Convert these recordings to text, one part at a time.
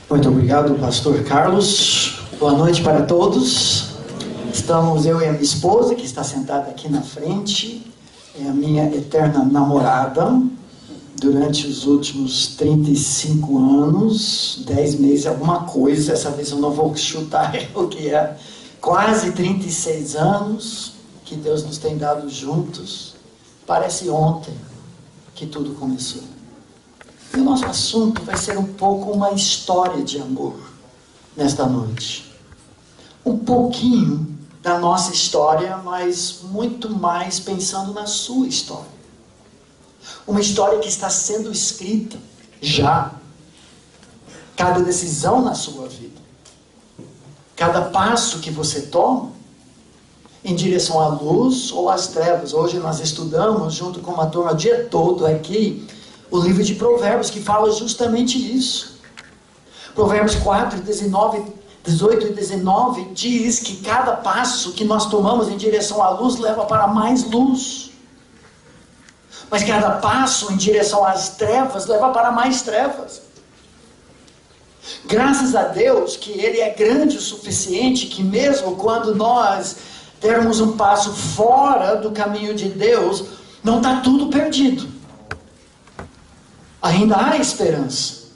Muito obrigado, pastor Carlos. Boa noite para todos. Estamos eu e a minha esposa, que está sentada aqui na frente. É a minha eterna namorada. Durante os últimos 35 anos, 10 meses, alguma coisa. Essa vez eu não vou chutar o que é. Quase 36 anos que Deus nos tem dado juntos. Parece ontem que tudo começou. E o nosso assunto vai ser um pouco uma história de amor nesta noite. Um pouquinho da nossa história, mas muito mais pensando na sua história. Uma história que está sendo escrita já. Cada decisão na sua vida. Cada passo que você toma em direção à luz ou às trevas. Hoje nós estudamos junto com uma turma o dia todo aqui o livro de Provérbios, que fala justamente isso. Provérbios 4, 18 e 19 diz que cada passo que nós tomamos em direção à luz leva para mais luz. Mas cada passo em direção às trevas leva para mais trevas. Graças a Deus que Ele é grande o suficiente que mesmo quando nós dermos um passo fora do caminho de Deus, não está tudo perdido. Ainda há esperança.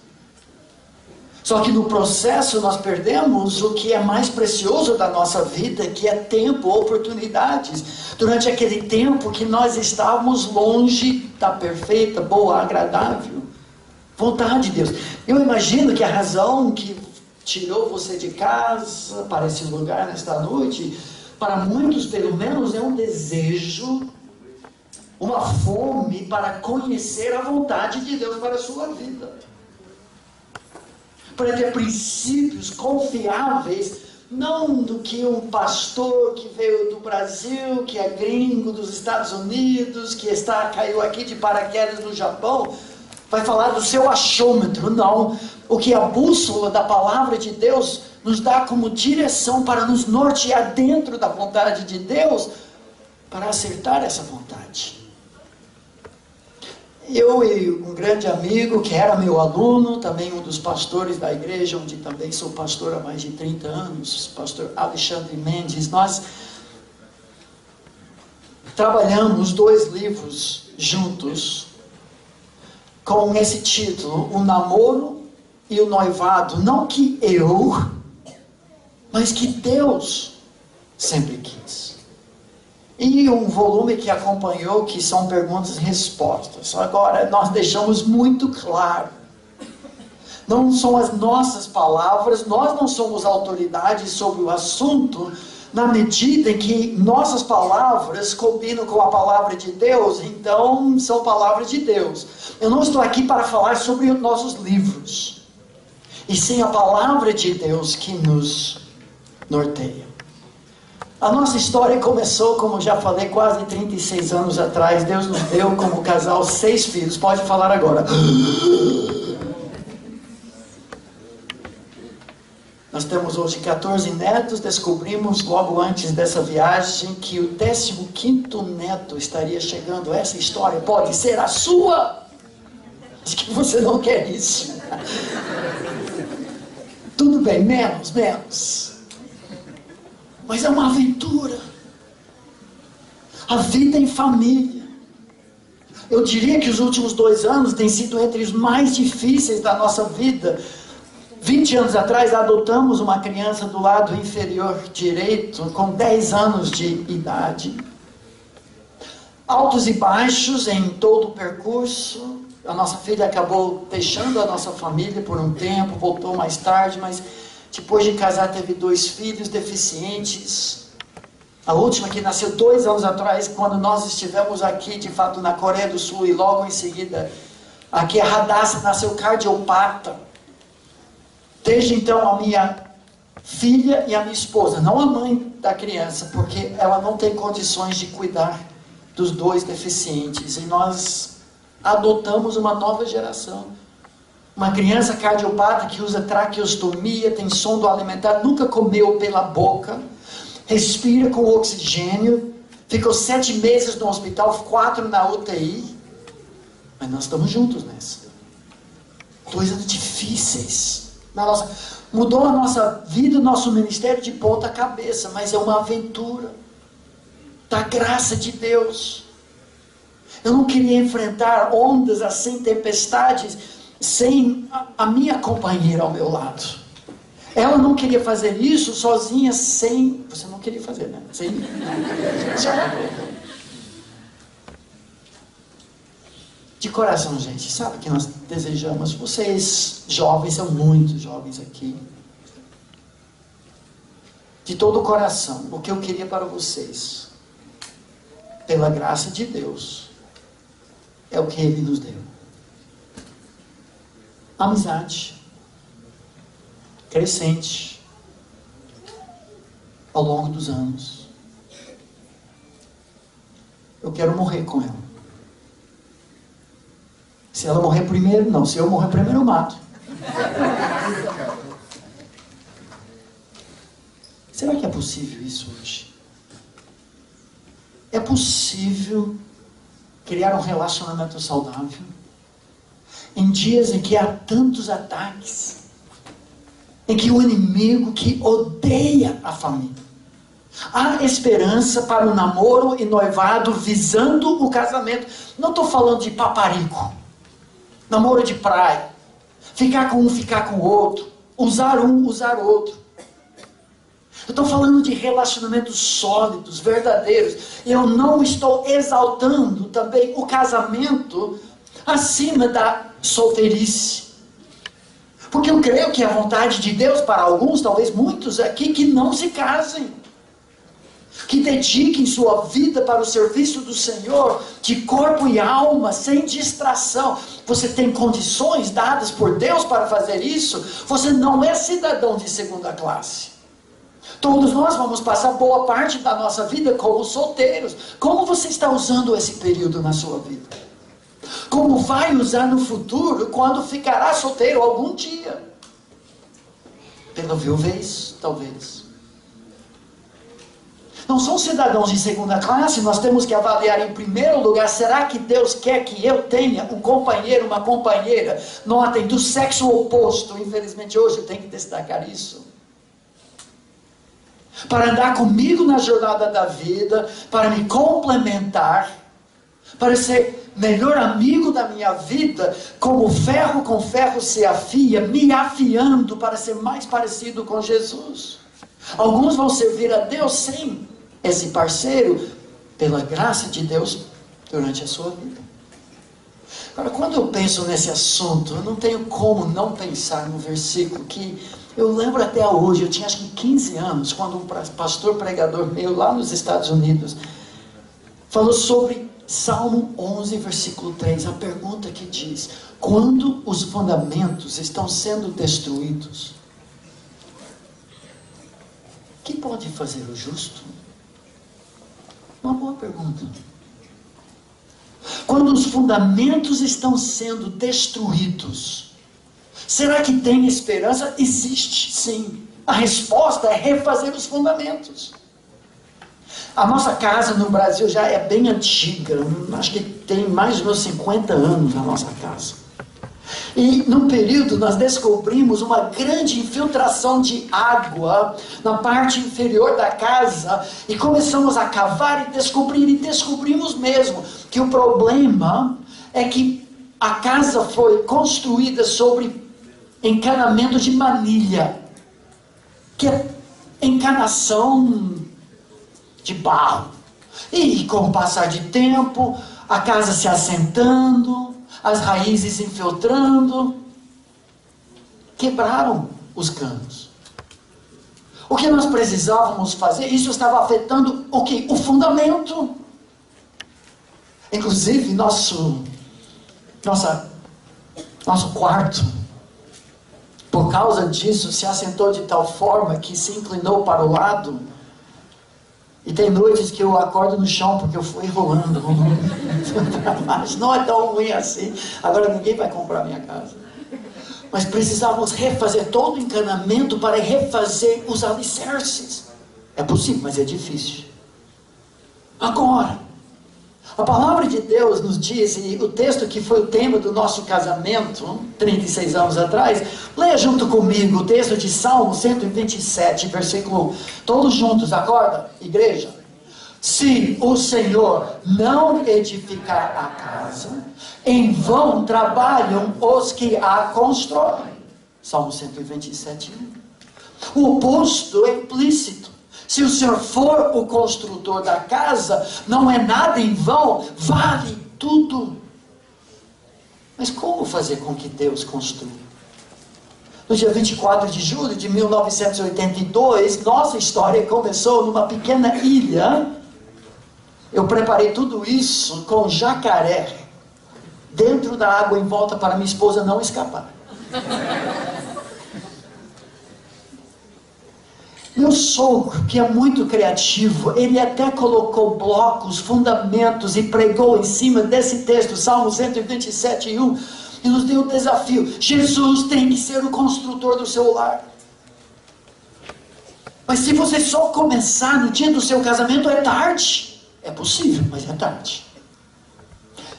Só que no processo nós perdemos o que é mais precioso da nossa vida, que é tempo, oportunidades. Durante aquele tempo que nós estávamos longe da perfeita, boa, agradável vontade de Deus. Eu imagino que a razão que tirou você de casa para esse lugar nesta noite, para muitos pelo menos, é um desejo, uma fome para conhecer a vontade de Deus para a sua vida. Para ter princípios confiáveis, não do que um pastor que veio do Brasil, que é gringo dos Estados Unidos, que caiu aqui de paraquedas no Japão, vai falar do seu achômetro. Não. O que a bússola da palavra de Deus nos dá como direção para nos nortear dentro da vontade de Deus, para acertar essa vontade. Eu e um grande amigo, que era meu aluno, também um dos pastores da igreja, onde também sou pastor há mais de 30 anos, pastor Alexandre Mendes, nós trabalhamos 2 livros juntos, com esse título, O Namoro e o Noivado. Não que eu, mas que Deus sempre quis. E um volume que acompanhou, que são perguntas e respostas. Agora, nós deixamos muito claro. Não são as nossas palavras, nós não somos autoridades sobre o assunto, na medida em que nossas palavras combinam com a palavra de Deus, então são palavras de Deus. Eu não estou aqui para falar sobre os nossos livros, e sim a palavra de Deus que nos norteia. A nossa história começou, como já falei, quase 36 anos atrás. Deus nos deu como casal 6 filhos. Pode falar agora. Nós temos hoje 14 netos. Descobrimos logo antes dessa viagem que o 15º neto estaria chegando. Essa história pode ser a sua. Acho que você não quer isso. Tudo bem, menos. Mas é uma aventura. A vida em família. Eu diria que os últimos 2 anos têm sido entre os mais difíceis da nossa vida. 20 anos atrás adotamos uma criança do lado inferior direito, com 10 anos de idade. Altos e baixos em todo o percurso. A nossa filha acabou deixando a nossa família por um tempo, voltou mais tarde, mas depois de casar teve 2 filhos deficientes. A última que nasceu 2 anos atrás, quando nós estivemos aqui, de fato, na Coreia do Sul, e logo em seguida, aqui a Radassa nasceu cardiopata. Desde então, a minha filha e a minha esposa, não a mãe da criança, porque ela não tem condições de cuidar dos 2 deficientes, e nós adotamos uma nova geração. Uma criança cardiopata que usa traqueostomia, tem sonda alimentar, nunca comeu pela boca, respira com oxigênio, ficou 7 meses no hospital, 4 na UTI, mas nós estamos juntos nessa. 2 anos difíceis. Mudou a nossa vida, o nosso ministério de ponta cabeça, mas é uma aventura da graça de Deus. Eu não queria enfrentar ondas assim, tempestades, sem a minha companheira ao meu lado. Ela não queria fazer isso sozinha, sem... Você não queria fazer, né? Sem... De coração, gente, sabe o que nós desejamos? Vocês jovens, são muitos jovens aqui. De todo o coração, o que eu queria para vocês, pela graça de Deus, é o que Ele nos deu. Amizade crescente ao longo dos anos. Eu quero morrer com ela. Se ela morrer primeiro, não. Se eu morrer primeiro, eu mato. Será que é possível isso hoje? É possível criar um relacionamento saudável em dias em que há tantos ataques, em que o inimigo que odeia a família? Há esperança para o namoro e noivado visando o casamento. Não estou falando de paparico, namoro de praia, ficar com um, ficar com o outro, usar um, usar outro. Eu estou falando de relacionamentos sólidos, verdadeiros. Eu não estou exaltando também o casamento acima da solteirice. Porque eu creio que é a vontade de Deus para alguns, talvez muitos aqui, que não se casem. Que dediquem sua vida para o serviço do Senhor, de corpo e alma, sem distração. Você tem condições dadas por Deus para fazer isso? Você não é cidadão de segunda classe. Todos nós vamos passar boa parte da nossa vida como solteiros. Como você está usando esse período na sua vida? Como vai usar no futuro, quando ficará solteiro algum dia? Pela viuvez, talvez. Não são cidadãos de segunda classe, nós temos que avaliar em primeiro lugar, será que Deus quer que eu tenha um companheiro, uma companheira, notem, do sexo oposto? Infelizmente hoje eu tenho que destacar isso. Para andar comigo na jornada da vida, para me complementar, para ser melhor amigo da minha vida, como ferro com ferro se afia, me afiando para ser mais parecido com Jesus. Alguns vão servir a Deus sem esse parceiro, pela graça de Deus, durante a sua vida. Agora, quando eu penso nesse assunto, eu não tenho como não pensar no versículo que eu lembro até hoje. Eu tinha acho que 15 anos, quando um pastor pregador meu lá nos Estados Unidos falou sobre Salmo 11, versículo 3, a pergunta que diz: quando os fundamentos estão sendo destruídos, o que pode fazer o justo? Uma boa pergunta. Quando os fundamentos estão sendo destruídos, será que tem esperança? Existe, sim. A resposta é refazer os fundamentos. A nossa casa no Brasil já é bem antiga, acho que tem mais de 50 anos a nossa casa. E num período nós descobrimos uma grande infiltração de água na parte inferior da casa, e começamos a cavar e descobrimos mesmo que o problema é que a casa foi construída sobre encanamento de manilha, que é encanação de barro. E com o passar de tempo, a casa se assentando, as raízes infiltrando, quebraram os canos. O que nós precisávamos fazer? Isso estava afetando o quê? O fundamento. Inclusive nosso quarto, por causa disso, se assentou de tal forma que se inclinou para o lado. E tem noites que eu acordo no chão porque eu fui rolando. Mas não é tão ruim assim. Agora ninguém vai comprar minha casa. Mas precisávamos refazer todo o encanamento para refazer os alicerces. É possível, mas é difícil. Agora, a palavra de Deus nos diz, e o texto que foi o tema do nosso casamento, 36 anos atrás, leia junto comigo o texto de Salmo 127, versículo 1. Todos juntos, acorda, igreja. Se o Senhor não edificar a casa, em vão trabalham os que a constroem. Salmo 127, 1. O oposto é implícito. Se o Senhor for o construtor da casa, não é nada em vão, vale tudo. Mas como fazer com que Deus construa? No dia 24 de julho de 1982, nossa história começou numa pequena ilha. Eu preparei tudo isso com jacaré dentro da água em volta para minha esposa não escapar. Meu sogro, que é muito criativo, ele até colocou blocos, fundamentos e pregou em cima desse texto, Salmo 127, 1, e nos deu o desafio: Jesus tem que ser o construtor do seu lar. Mas se você só começar no dia do seu casamento, é tarde. É possível, mas é tarde.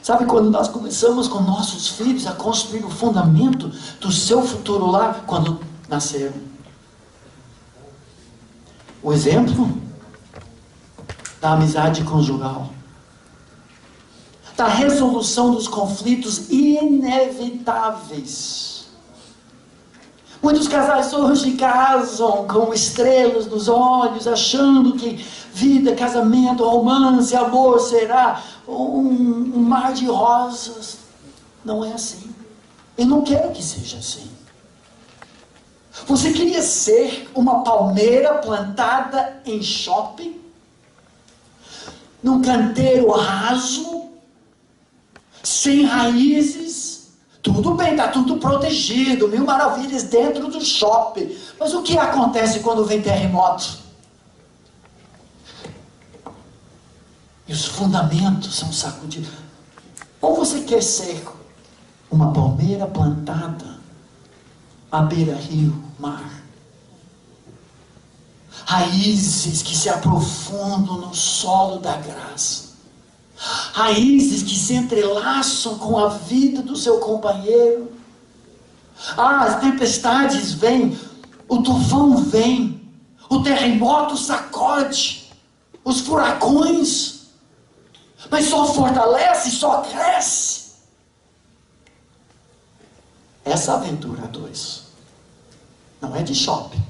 Sabe quando nós começamos com nossos filhos a construir o fundamento do seu futuro lar? Quando nasceram. O exemplo da amizade conjugal, da resolução dos conflitos inevitáveis. Muitos casais hoje casam com estrelas nos olhos, achando que vida, casamento, romance, amor será um mar de rosas. Não é assim. Eu não quero que seja assim. Você queria ser uma palmeira plantada em shopping? Num canteiro raso? Sem raízes? Tudo bem, está tudo protegido, 1000 maravilhas dentro do shopping. Mas o que acontece quando vem terremoto? E os fundamentos são sacudidos. Ou você quer ser uma palmeira plantada à beira-rio, mar. Raízes que se aprofundam no solo da graça. Raízes que se entrelaçam com a vida do seu companheiro. As tempestades vêm, o tufão vem, o terremoto sacode, os furacões, mas só fortalece, só cresce essa aventura a dois. Não é de shopping.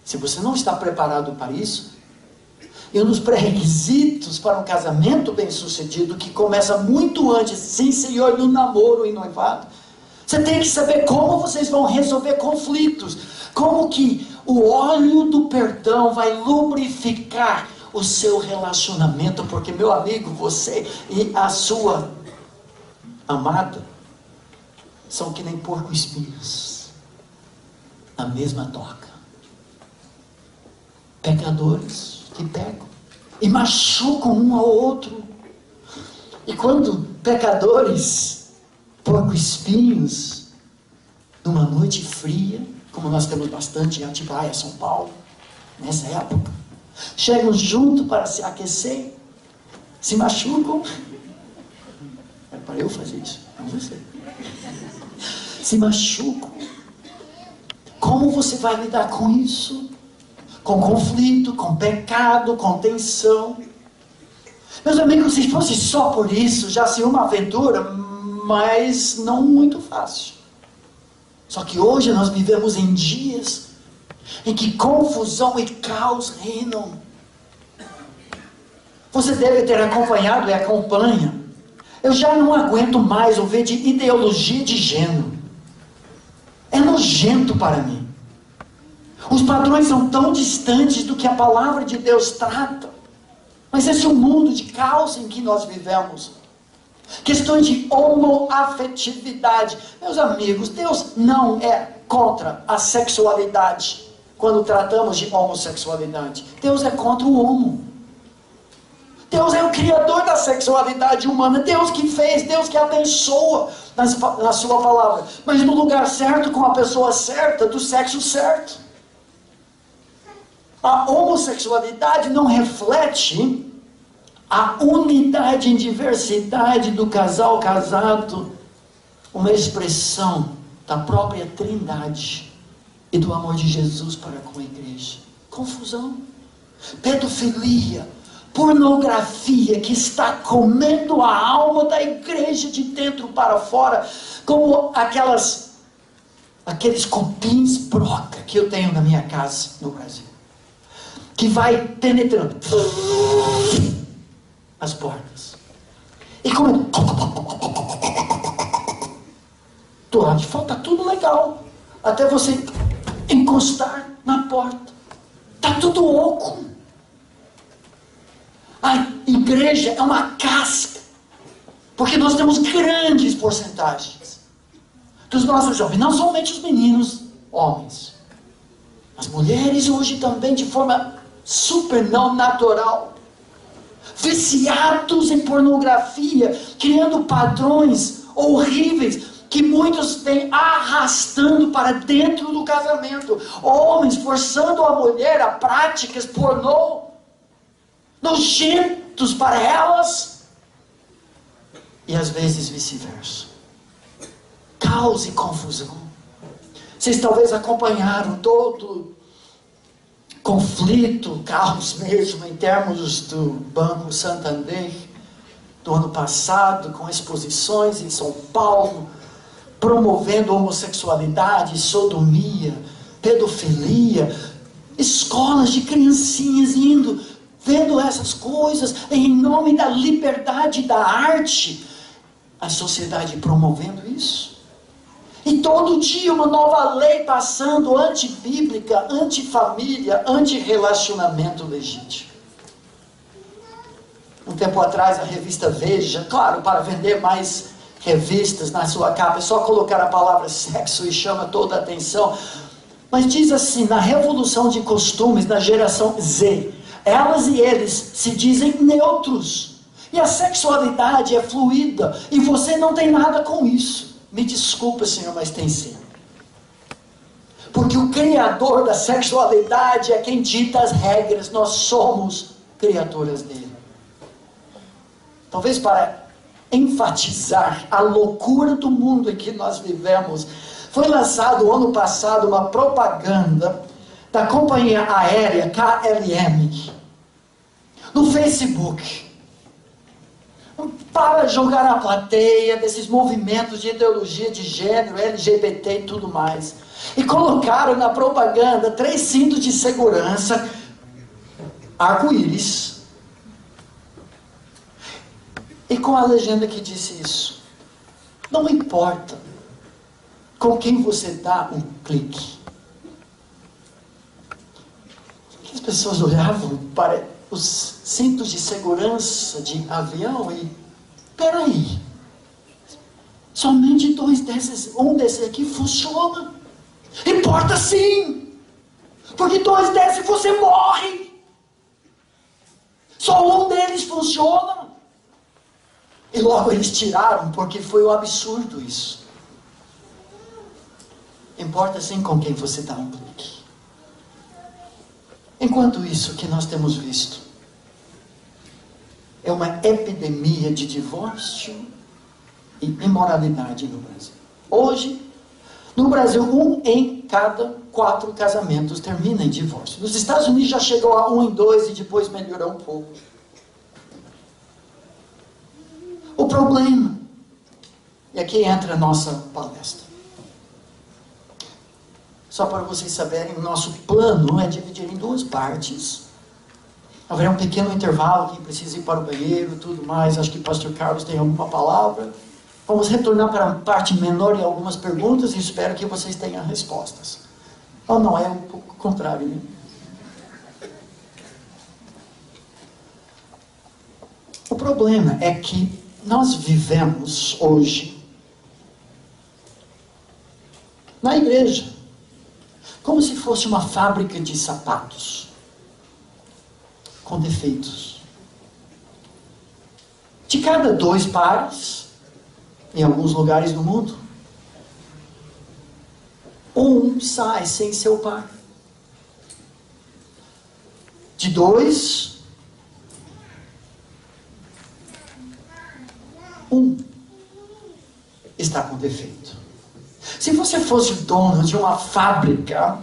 Se você não está preparado para isso, e um dos pré-requisitos para um casamento bem-sucedido, que começa muito antes, sim senhor, no namoro e noivado, você tem que saber como vocês vão resolver conflitos, como que o óleo do perdão vai lubrificar o seu relacionamento, porque, meu amigo, você e a sua amada são que nem porco-espinhos na mesma toca. Pecadores que pecam e machucam um ao outro. E quando pecadores, porco-espinhos, numa noite fria, como nós temos bastante em Atibaia, São Paulo, nessa época, chegam junto para se aquecer, se machucam. É para eu fazer isso, não você. Se machucam. Como você vai lidar com isso? Com conflito, com pecado, com tensão. Meus amigos, se fosse só por isso, já seria uma aventura, mas não muito fácil. Só que hoje nós vivemos em dias em que confusão e caos reinam. Você deve ter acompanhado e acompanha. Eu já não aguento mais ouvir de ideologia de gênero. É nojento para mim. Os padrões são tão distantes do que a palavra de Deus trata. Mas esse é o mundo de caos em que nós vivemos. Questões de homoafetividade. Meus amigos, Deus não é contra a sexualidade quando tratamos de homossexualidade. Deus é contra o homo. Deus é o criador da sexualidade humana. Deus que fez, Deus que abençoa na sua palavra. Mas no lugar certo, com a pessoa certa, do sexo certo. A homossexualidade não reflete a unidade em diversidade do casal casado, uma expressão da própria Trindade e do amor de Jesus para com a igreja. Confusão. Pedofilia, pornografia que está comendo a alma da igreja de dentro para fora, como aqueles cupins broca que eu tenho na minha casa no Brasil, que vai penetrando as portas e comendo. Do lado de fora está tudo legal, até você encostar na porta, está tudo oco. A igreja é uma casca, porque nós temos grandes porcentagens dos nossos jovens, não somente os meninos, homens, as mulheres hoje também de forma super não natural, viciados em pornografia, criando padrões horríveis, que muitos têm arrastando para dentro do casamento, homens forçando a mulher a práticas pornô, nojentos para elas, e às vezes vice-versa. Caos e confusão. Vocês talvez acompanharam todo conflito, caos mesmo, em termos do Banco Santander, do ano passado, com exposições em São Paulo, promovendo homossexualidade, sodomia, pedofilia, escolas de criancinhas indo, vendo essas coisas, em nome da liberdade da arte, a sociedade promovendo isso. E todo dia uma nova lei passando, antibíblica, antifamília, antirrelacionamento legítimo. Um tempo atrás a revista Veja, claro, para vender mais revistas na sua capa, é só colocar a palavra sexo e chama toda a atenção. Mas diz assim, na revolução de costumes, na geração Z, elas e eles se dizem neutros. E a sexualidade é fluida. E você não tem nada com isso. Me desculpa, Senhor, mas tem sim. Porque o Criador da sexualidade é quem dita as regras. Nós somos criaturas dele. Talvez para enfatizar a loucura do mundo em que nós vivemos, foi lançado ano passado uma propaganda da companhia aérea KLM no Facebook, para jogar na plateia desses movimentos de ideologia de gênero, LGBT e tudo mais. E colocaram na propaganda 3 cintos de segurança, arco-íris, e com a legenda que disse isso: não importa com quem você dá um clique. As pessoas olhavam para os cintos de segurança de avião e, peraí, somente 2 desses, um desses aqui funciona. Importa sim, porque 2 desses você morre. Só um deles funciona. E logo eles tiraram, porque foi um absurdo isso. Importa sim com quem você dá um clique. Enquanto isso, o que nós temos visto é uma epidemia de divórcio e imoralidade no Brasil. Hoje, no Brasil, 1 em cada 4 casamentos termina em divórcio. Nos Estados Unidos já chegou a 1 em 2 e depois melhorou um pouco. O problema, e aqui entra a nossa palestra. Só para vocês saberem, o nosso plano é dividir em 2 partes. Haverá um pequeno intervalo, quem precisa ir para o banheiro, tudo mais. Acho que o pastor Carlos tem alguma palavra. Vamos retornar para a parte menor e algumas perguntas e espero que vocês tenham respostas. Ou não, é um pouco o contrário, né? O problema é que nós vivemos hoje na igreja como se fosse uma fábrica de sapatos com defeitos. De cada 2 pares, em alguns lugares do mundo, um sai sem seu par. de 2, 1 está com defeito. Se você fosse o dono de uma fábrica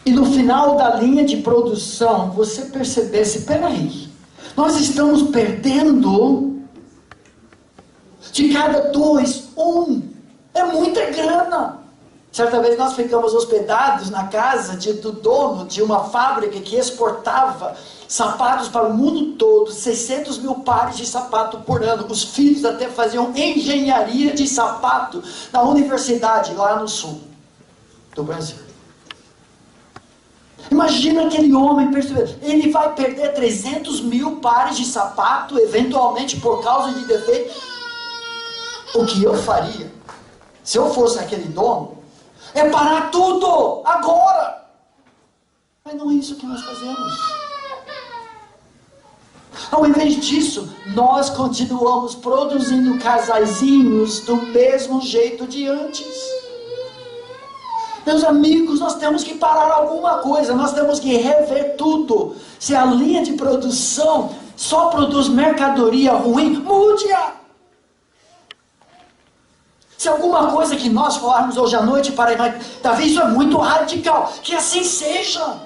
e no final da linha de produção você percebesse, peraí, nós estamos perdendo de cada 2, 1. É muita grana. Certa vez nós ficamos hospedados na casa do dono de uma fábrica que exportava sapatos para o mundo todo, 600 mil pares de sapato por ano. Os filhos até faziam engenharia de sapato na universidade lá no sul do Brasil. Imagina aquele homem, ele vai perder 300 mil pares de sapato, eventualmente por causa de defeito. O que eu faria, se eu fosse aquele dono, é parar tudo, agora. Mas não é isso que nós fazemos. Ao invés disso, nós continuamos produzindo casaizinhos do mesmo jeito de antes. Meus amigos, nós temos que parar alguma coisa, nós temos que rever tudo. Se a linha de produção só produz mercadoria ruim, mude-a. Se alguma coisa que nós falarmos hoje à noite para nós, talvez isso é muito radical, que assim seja.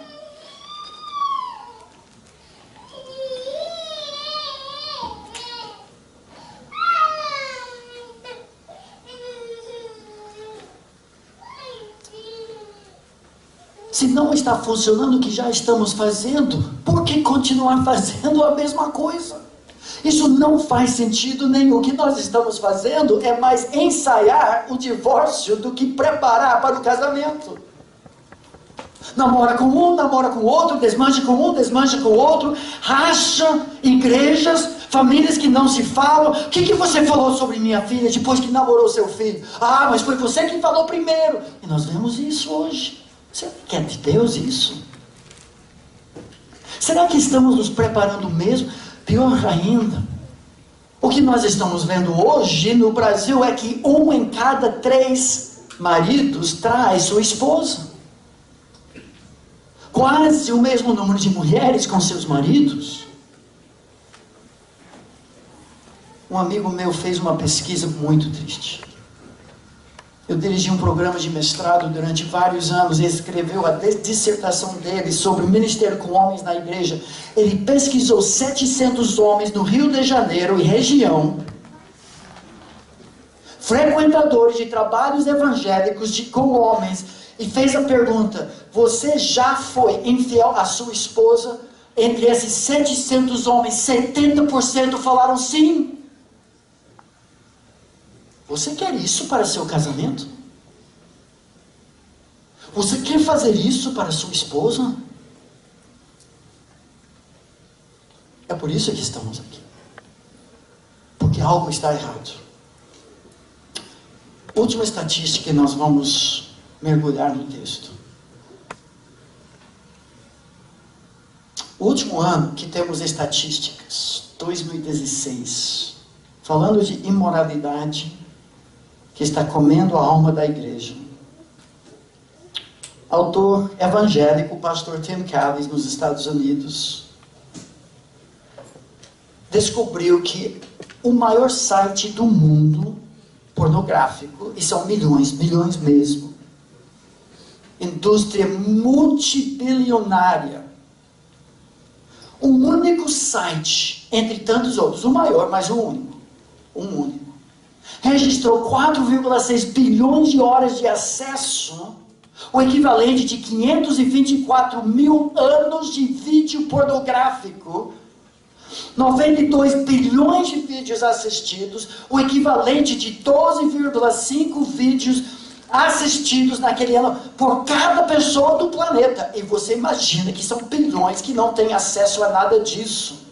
Se não está funcionando o que já estamos fazendo, por que continuar fazendo a mesma coisa? Isso não faz sentido nenhum. O que nós estamos fazendo é mais ensaiar o divórcio do que preparar para o casamento. Namora com um, namora com o outro, desmancha com um, desmancha com o outro, racha igrejas, famílias que não se falam. O que você falou sobre minha filha depois que namorou seu filho? Ah, mas foi você que falou primeiro. E nós vemos isso hoje. Você quer de Deus isso? Será que estamos nos preparando mesmo? Pior ainda, o que nós estamos vendo hoje no Brasil é que 1 em cada 3 maridos traz sua esposa. Quase o mesmo número de mulheres com seus maridos. Um amigo meu fez uma pesquisa muito triste. Eu dirigi um programa de mestrado durante vários anos e escreveu a dissertação dele sobre o ministério com homens na igreja. Ele pesquisou 700 homens no Rio de Janeiro e região, frequentadores de trabalhos evangélicos com homens, e fez a pergunta: você já foi infiel à sua esposa? Entre esses 700 homens, 70% falaram sim. Você quer isso para seu casamento? Você quer fazer isso para sua esposa? É por isso que estamos aqui. Porque algo está errado. Última estatística, e nós vamos mergulhar no texto. O último ano que temos estatísticas, 2016, falando de imoralidade, que está comendo a alma da igreja. Autor evangélico, o pastor Tim Keller, nos Estados Unidos, descobriu que o maior site do mundo pornográfico, e são milhões mesmo, indústria multibilionária, um único site, entre tantos outros, o maior, mas um único, registrou 4,6 bilhões de horas de acesso, o equivalente de 524 mil anos de vídeo pornográfico, 92 bilhões de vídeos assistidos, o equivalente de 12,5 vídeos assistidos naquele ano por cada pessoa do planeta. E você imagina que são bilhões que não têm acesso a nada disso.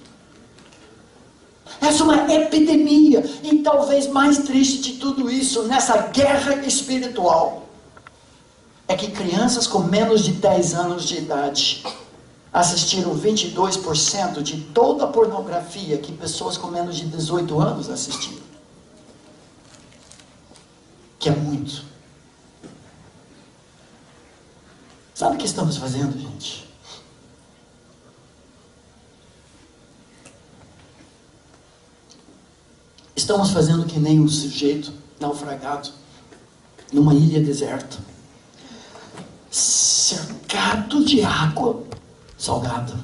Essa é uma epidemia. E talvez mais triste de tudo isso, nessa guerra espiritual, é que crianças com menos de 10 anos de idade assistiram 22% de toda a pornografia que pessoas com menos de 18 anos assistiram. Que é muito. Sabe o que estamos fazendo, gente? Estamos fazendo que nem um sujeito naufragado numa ilha deserta, cercado de água salgada,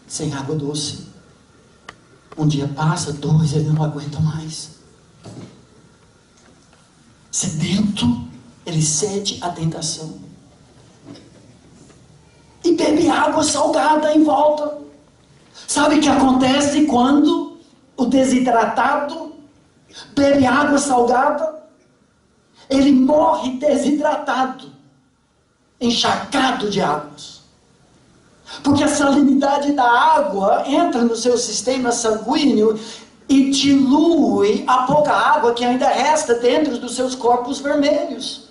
sem água doce. Um dia passa, dois, ele não aguenta mais. Sedento, ele cede à tentação e bebe água salgada em volta. Sabe o que acontece quando o desidratado bebe água salgada? Ele morre desidratado, encharcado de águas. Porque a salinidade da água entra no seu sistema sanguíneo e dilui a pouca água que ainda resta dentro dos seus corpos vermelhos.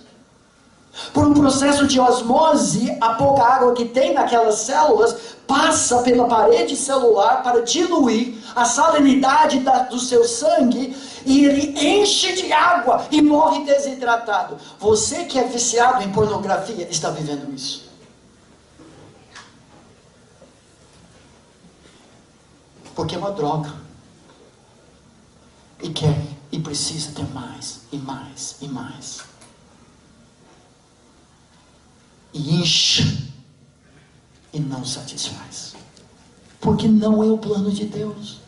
Por um processo de osmose, a pouca água que tem naquelas células passa pela parede celular para diluir a salinidade do seu sangue e ele enche de água e morre desidratado. Você que é viciado em pornografia está vivendo isso. Porque é uma droga. E quer e precisa ter mais e mais e mais. E incha e não satisfaz. Porque não é o plano de Deus.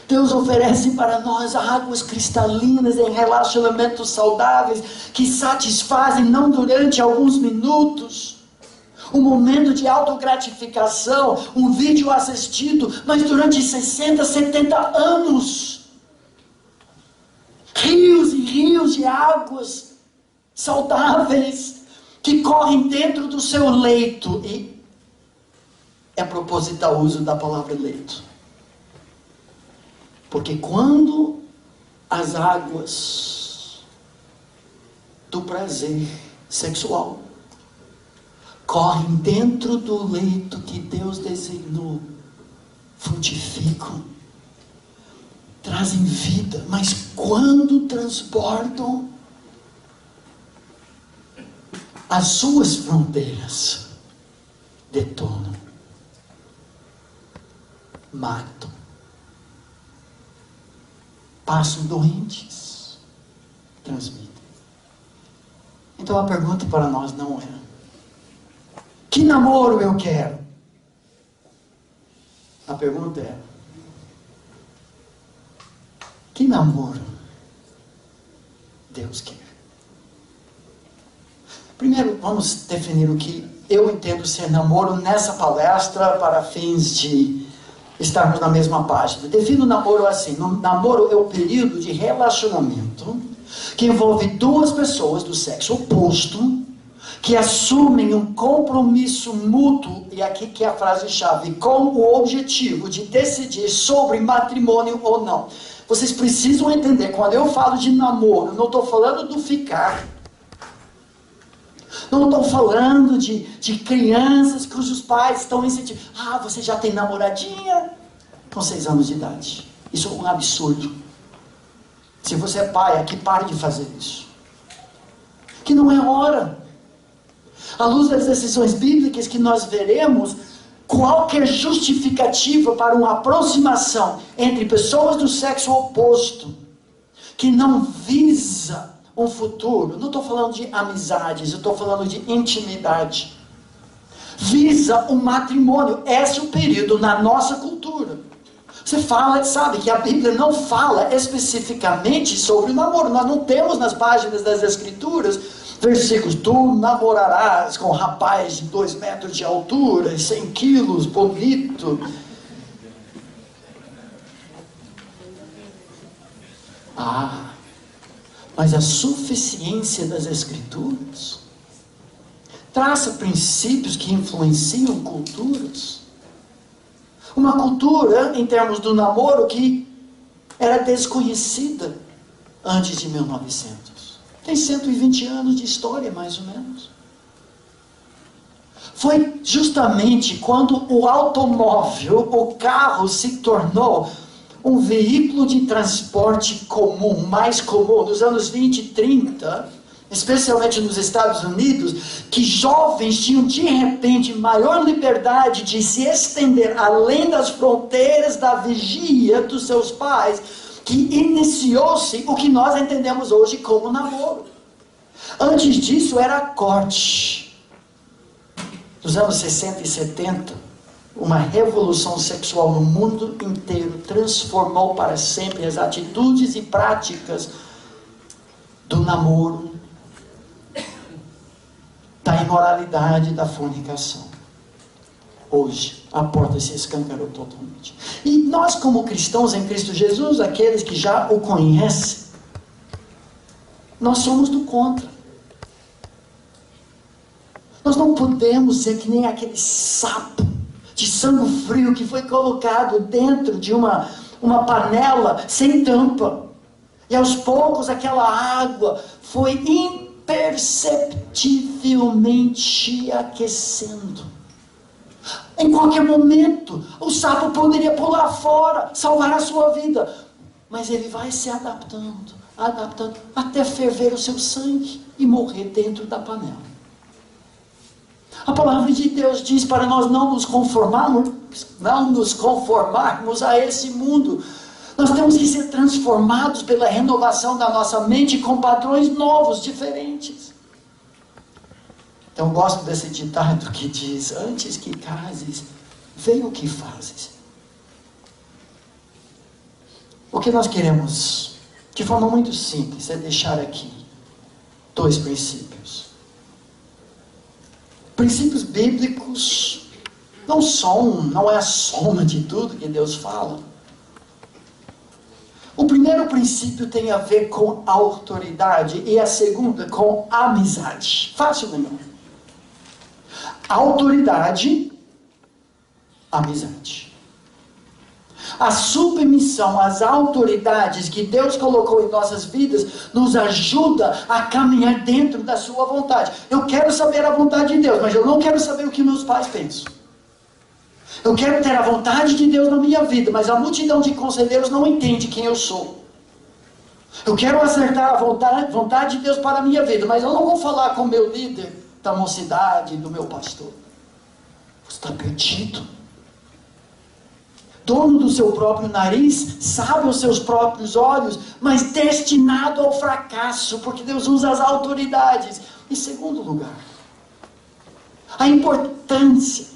Deus oferece para nós águas cristalinas em relacionamentos saudáveis que satisfazem não durante alguns minutos, um momento de autogratificação, um vídeo assistido, mas durante 60, 70 anos. Rios e rios de águas saudáveis que correm dentro do seu leito. E é proposital o uso da palavra leito. Porque quando as águas do prazer sexual correm dentro do leito que Deus designou, frutificam, trazem vida, mas quando transbordam, as suas fronteiras detonam, matam, passam doentes, transmitem. Então a pergunta para nós não é: que namoro eu quero? A pergunta é: que namoro Deus quer? Primeiro, vamos definir o que eu entendo ser namoro nessa palestra para fins de estarmos na mesma página. Defino o namoro assim: namoro é o período de relacionamento que envolve duas pessoas do sexo oposto que assumem um compromisso mútuo, e aqui que é a frase-chave, com o objetivo de decidir sobre matrimônio ou não. Vocês precisam entender, quando eu falo de namoro, não estou falando do ficar. Não estou falando de crianças cujos pais estão incentivando. Ah, você já tem namoradinha? Com 6 anos de idade. Isso é um absurdo. Se você é pai, aqui pare de fazer isso. Que não é hora. À luz das decisões bíblicas que nós veremos, qualquer justificativa para uma aproximação entre pessoas do sexo oposto, que não visa um futuro, não estou falando de amizades, eu estou falando de intimidade, visa um matrimônio. Esse é o período na nossa cultura. Você sabe que a Bíblia não fala especificamente sobre o namoro. Nós não temos nas páginas das Escrituras versículos: tu namorarás com um rapaz de 2 metros de altura e 100 quilos, bonito. Mas a suficiência das Escrituras traça princípios que influenciam culturas. Uma cultura, em termos do namoro, que era desconhecida antes de 1900. Tem 120 anos de história, mais ou menos. Foi justamente quando o automóvel, o carro, se tornou um veículo de transporte comum, mais comum, nos anos 20 e 30, especialmente nos Estados Unidos, que jovens tinham de repente maior liberdade de se estender além das fronteiras da vigia dos seus pais, que iniciou-se o que nós entendemos hoje como namoro. Antes disso era corte. Nos anos 60 e 70, uma revolução sexual no mundo inteiro transformou para sempre as atitudes e práticas do namoro, da imoralidade, da fornicação. Hoje, a porta se escancarou totalmente. E nós, como cristãos em Cristo Jesus, aqueles que já o conhecem, nós somos do contra. Nós não podemos ser que nem aquele sapo de sangue frio que foi colocado dentro de uma panela sem tampa. E aos poucos aquela água foi imperceptivelmente aquecendo. Em qualquer momento, o sapo poderia pular fora, salvar a sua vida. Mas ele vai se adaptando, até ferver o seu sangue e morrer dentro da panela. A palavra de Deus diz para nós não nos conformarmos a esse mundo. Nós temos que ser transformados pela renovação da nossa mente com padrões novos, diferentes. Então eu gosto desse ditado que diz: antes que cases, vê o que fazes. O que nós queremos, de forma muito simples, é deixar aqui 2 princípios. Princípios bíblicos não é a soma de tudo que Deus fala. O primeiro princípio tem a ver com autoridade e a segunda com amizade. Fácil, não? Autoridade, amizade. A submissão às autoridades que Deus colocou em nossas vidas nos ajuda a caminhar dentro da sua vontade. Eu quero saber a vontade de Deus, mas eu não quero saber o que meus pais pensam. Eu quero ter a vontade de Deus na minha vida, mas a multidão de conselheiros não entende quem eu sou. Eu quero acertar a vontade de Deus para a minha vida, mas eu não vou falar com o meu líder da mocidade, do meu pastor. Você está perdido. Dono do seu próprio nariz, sabe os seus próprios olhos, mas destinado ao fracasso, porque Deus usa as autoridades. Em segundo lugar, a importância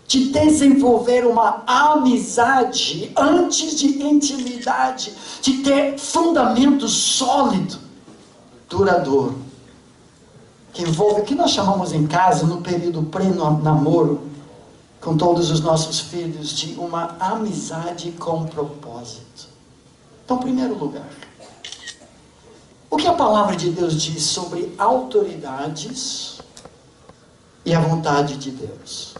de desenvolver uma amizade antes de intimidade, de ter fundamento sólido, duradouro, que envolve o que nós chamamos em casa, no período pré-namoro, com todos os nossos filhos, de uma amizade com propósito. Então, em primeiro lugar, o que a palavra de Deus diz sobre autoridades e a vontade de Deus?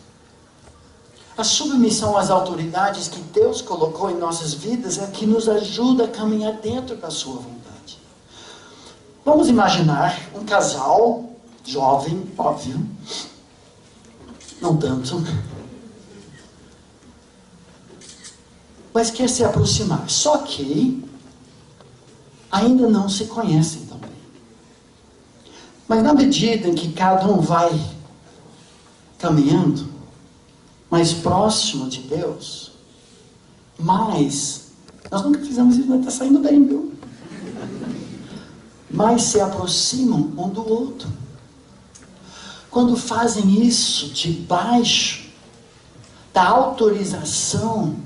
A submissão às autoridades que Deus colocou em nossas vidas é que nos ajuda a caminhar dentro da sua vontade. Vamos imaginar um casal jovem, óbvio, não tanto, mas quer se aproximar. Só que ainda não se conhecem também. Mas na medida em que cada um vai caminhando mais próximo de Deus, mais, nós nunca fizemos isso, mas está saindo bem, viu? Mais se aproximam um do outro. Quando fazem isso debaixo da autorização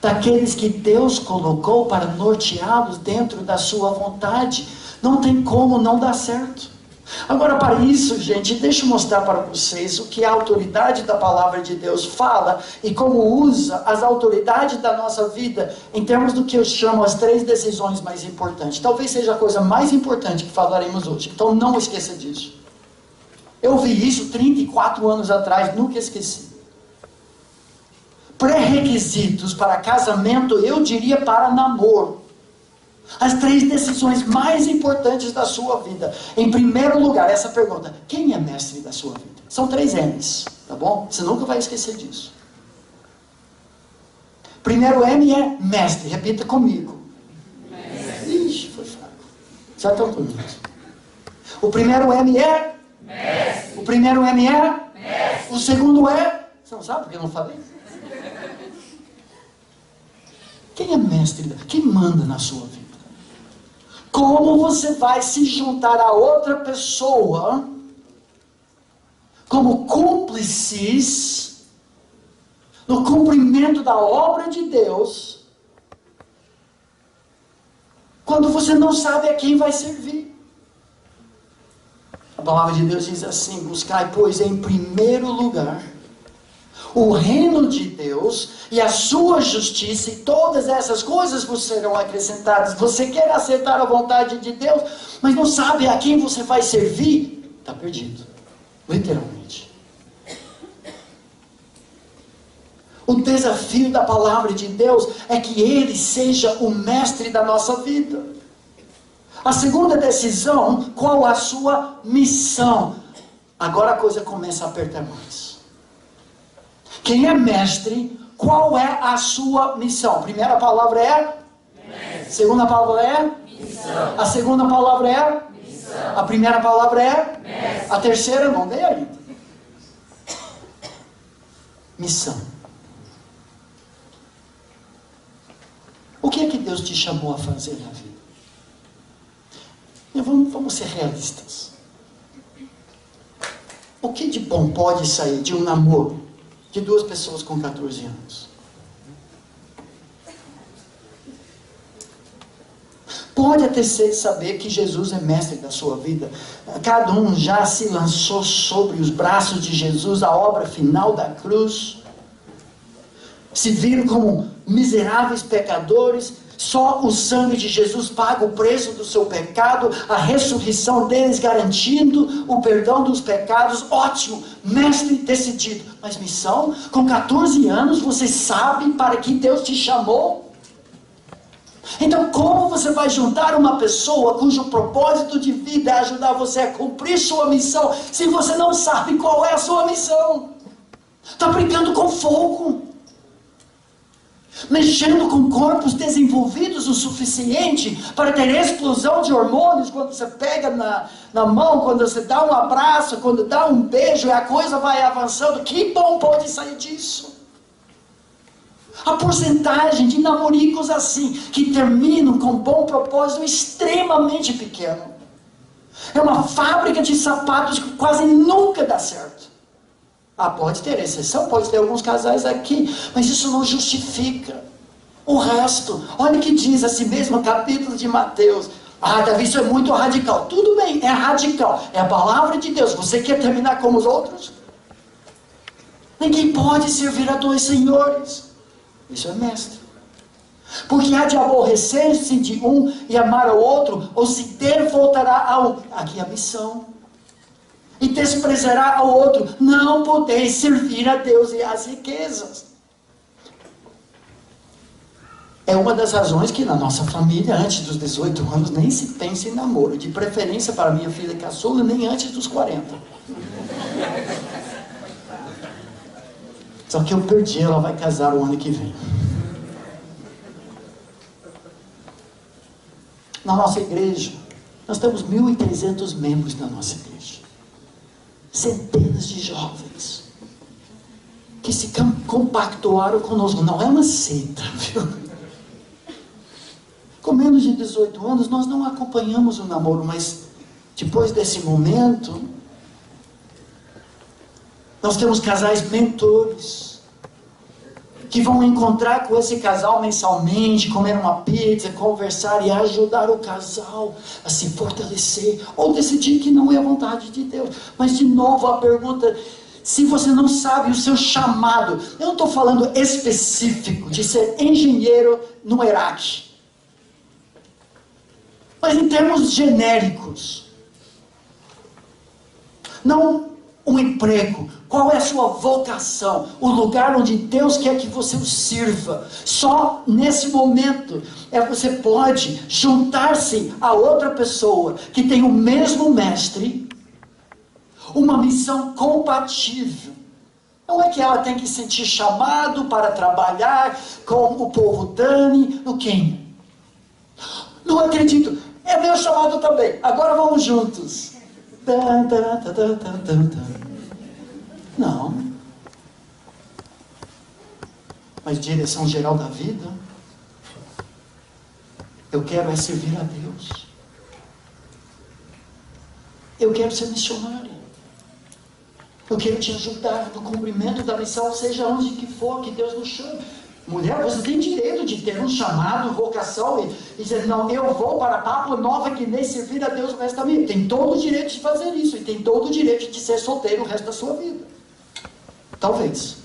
daqueles que Deus colocou para norteá-los dentro da sua vontade, não tem como não dar certo. Agora, para isso, gente, deixa eu mostrar para vocês o que a autoridade da palavra de Deus fala e como usa as autoridades da nossa vida em termos do que eu chamo as 3 decisões mais importantes. Talvez seja a coisa mais importante que falaremos hoje, então não esqueça disso. Eu vi isso 34 anos atrás, nunca esqueci. Pré-requisitos para casamento, eu diria para namoro. As 3 decisões mais importantes da sua vida. Em primeiro lugar, essa pergunta: quem é mestre da sua vida? São 3 M's, tá bom? Você nunca vai esquecer disso. Primeiro M é mestre, repita comigo. Mestre. Ixi, foi fraco. Já estão comigo. O primeiro M é? Mestre. O primeiro M é? Mestre. O segundo é? Você não sabe porque eu não falei? Quem é mestre? Quem manda na sua vida? Como você vai se juntar a outra pessoa como cúmplices no cumprimento da obra de Deus, quando você não sabe a quem vai servir? A palavra de Deus diz assim: buscai, pois, em primeiro lugar o reino de Deus e a sua justiça, e todas essas coisas vos serão acrescentadas. Você quer aceitar a vontade de Deus, mas não sabe a quem você vai servir? Está perdido, literalmente. O desafio da palavra de Deus é que Ele seja o mestre da nossa vida. A segunda decisão: qual a sua missão? Agora a coisa começa a apertar mais. Quem é mestre, qual é a sua missão? A primeira palavra é? Mestre. Segunda palavra é? Missão. A segunda palavra é? Missão. A primeira palavra é? Mestre. A terceira não dei ainda. Missão. O que é que Deus te chamou a fazer na vida? Vamos ser realistas. O que de bom pode sair de um namoro de duas pessoas com 14 anos? Pode até ser saber que Jesus é mestre da sua vida. Cada um já se lançou sobre os braços de Jesus, a obra final da cruz. Se viram como miseráveis pecadores. Só o sangue de Jesus paga o preço do seu pecado, a ressurreição deles garantindo o perdão dos pecados. Ótimo, mestre decidido. Mas missão? Com 14 anos você sabe para que Deus te chamou? Então como você vai juntar uma pessoa cujo propósito de vida é ajudar você a cumprir sua missão, se você não sabe qual é a sua missão? Está brincando com fogo, mexendo com corpos desenvolvidos o suficiente para ter explosão de hormônios quando você pega na mão, quando você dá um abraço, quando dá um beijo, e a coisa vai avançando. Que bom pode sair disso? A porcentagem de namoricos assim, que terminam com bom propósito, é extremamente pequeno. É uma fábrica de sapatos que quase nunca dá certo. Pode ter exceção, pode ter alguns casais aqui, mas isso não justifica o resto. Olha o que diz esse mesmo capítulo de Mateus. Davi, isso é muito radical. Tudo bem, é radical, é a palavra de Deus. Você quer terminar como os outros? Ninguém pode servir a dois senhores. Isso é mestre. Porque há de aborrecer-se de um e amar ao outro, ou se der, voltará a um. Aqui é a missão. E desprezará ao outro. Não podeis servir a Deus e às riquezas. É uma das razões que na nossa família, antes dos 18 anos, nem se pensa em namoro. De preferência para minha filha caçula, nem antes dos 40. Só que eu perdi, ela vai casar o ano que vem. Na nossa igreja, nós temos 1.300 membros na nossa igreja. Centenas de jovens que se compactuaram conosco. Não é uma seita, viu? Com menos de 18 anos, nós não acompanhamos o namoro, mas depois desse momento, nós temos casais mentores que vão encontrar com esse casal mensalmente, comer uma pizza, conversar e ajudar o casal a se fortalecer, ou decidir que não é a vontade de Deus. Mas de novo a pergunta: se você não sabe o seu chamado, eu não estou falando específico de ser engenheiro no Iraque, mas em termos genéricos, não um emprego. Qual é a sua vocação? O lugar onde Deus quer que você o sirva. Só nesse momento você pode juntar-se a outra pessoa que tem o mesmo mestre, uma missão compatível. Não é que ela tem que sentir chamado para trabalhar com o povo Dani, no quem? Não acredito. É meu chamado também. Agora vamos juntos. Não. Mas direção geral da vida, eu quero é servir a Deus. Eu quero ser missionário. Eu quero te ajudar no cumprimento da missão, seja onde que for que Deus nos chame. Mulher, você tem direito de ter um chamado, vocação e dizer, não, eu vou para Papua Nova Guiné servir a Deus o resto da vida. Tem todo o direito de fazer isso. E tem todo o direito de ser solteiro o resto da sua vida. Talvez.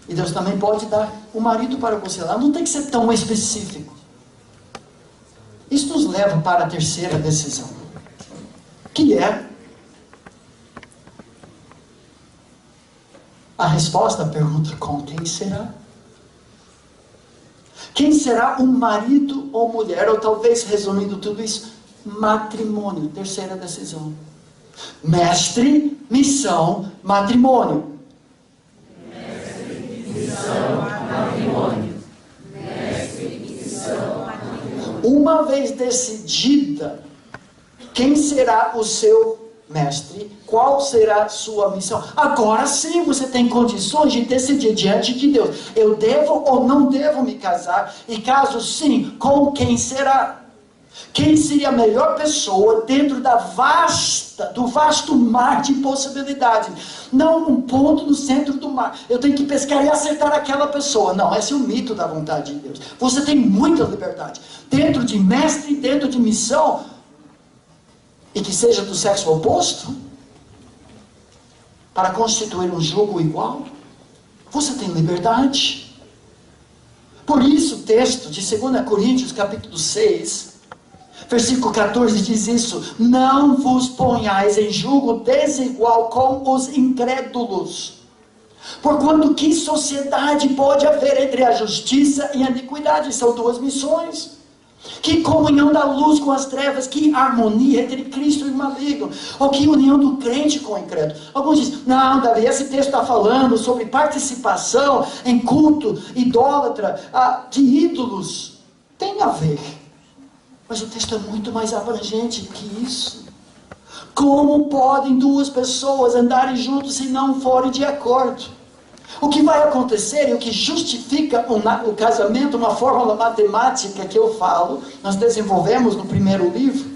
E Deus também pode dar um marido para você lá. Não tem que ser tão específico. Isso nos leva para a terceira decisão. Que é a resposta à pergunta, com quem será? Quem será um marido ou mulher? Ou talvez, resumindo tudo isso, matrimônio. Terceira decisão. Mestre, missão, matrimônio. Mestre, missão, matrimônio. Mestre, missão, matrimônio. Uma vez decidida, quem será o seu mestre? Qual será a sua missão? Agora sim você tem condições de decidir diante de Deus. Eu devo ou não devo me casar? E caso sim, com quem será? Quem seria a melhor pessoa dentro do vasto mar de possibilidades? Não um ponto no centro do mar. Eu tenho que pescar e acertar aquela pessoa. Não, esse é o mito da vontade de Deus. Você tem muita liberdade. Dentro de mestre, dentro de missão, e que seja do sexo oposto, para constituir um jogo igual, você tem liberdade. Por isso o texto de 2 Coríntios capítulo 6, versículo 14 diz isso: não vos ponhais em julgo desigual com os incrédulos. Porquanto que sociedade pode haver entre a justiça e a iniquidade? São duas missões. Que comunhão da luz com as trevas, que harmonia entre Cristo e o maligno, ou que união do crente com o incrédulo. Alguns dizem, não, Davi, esse texto está falando sobre participação em culto idólatra de ídolos. Tem a ver, mas o texto é muito mais abrangente que isso. Como podem duas pessoas andarem juntos se não forem de acordo? O que vai acontecer e o que justifica o casamento, uma fórmula matemática que eu falo, nós desenvolvemos no primeiro livro.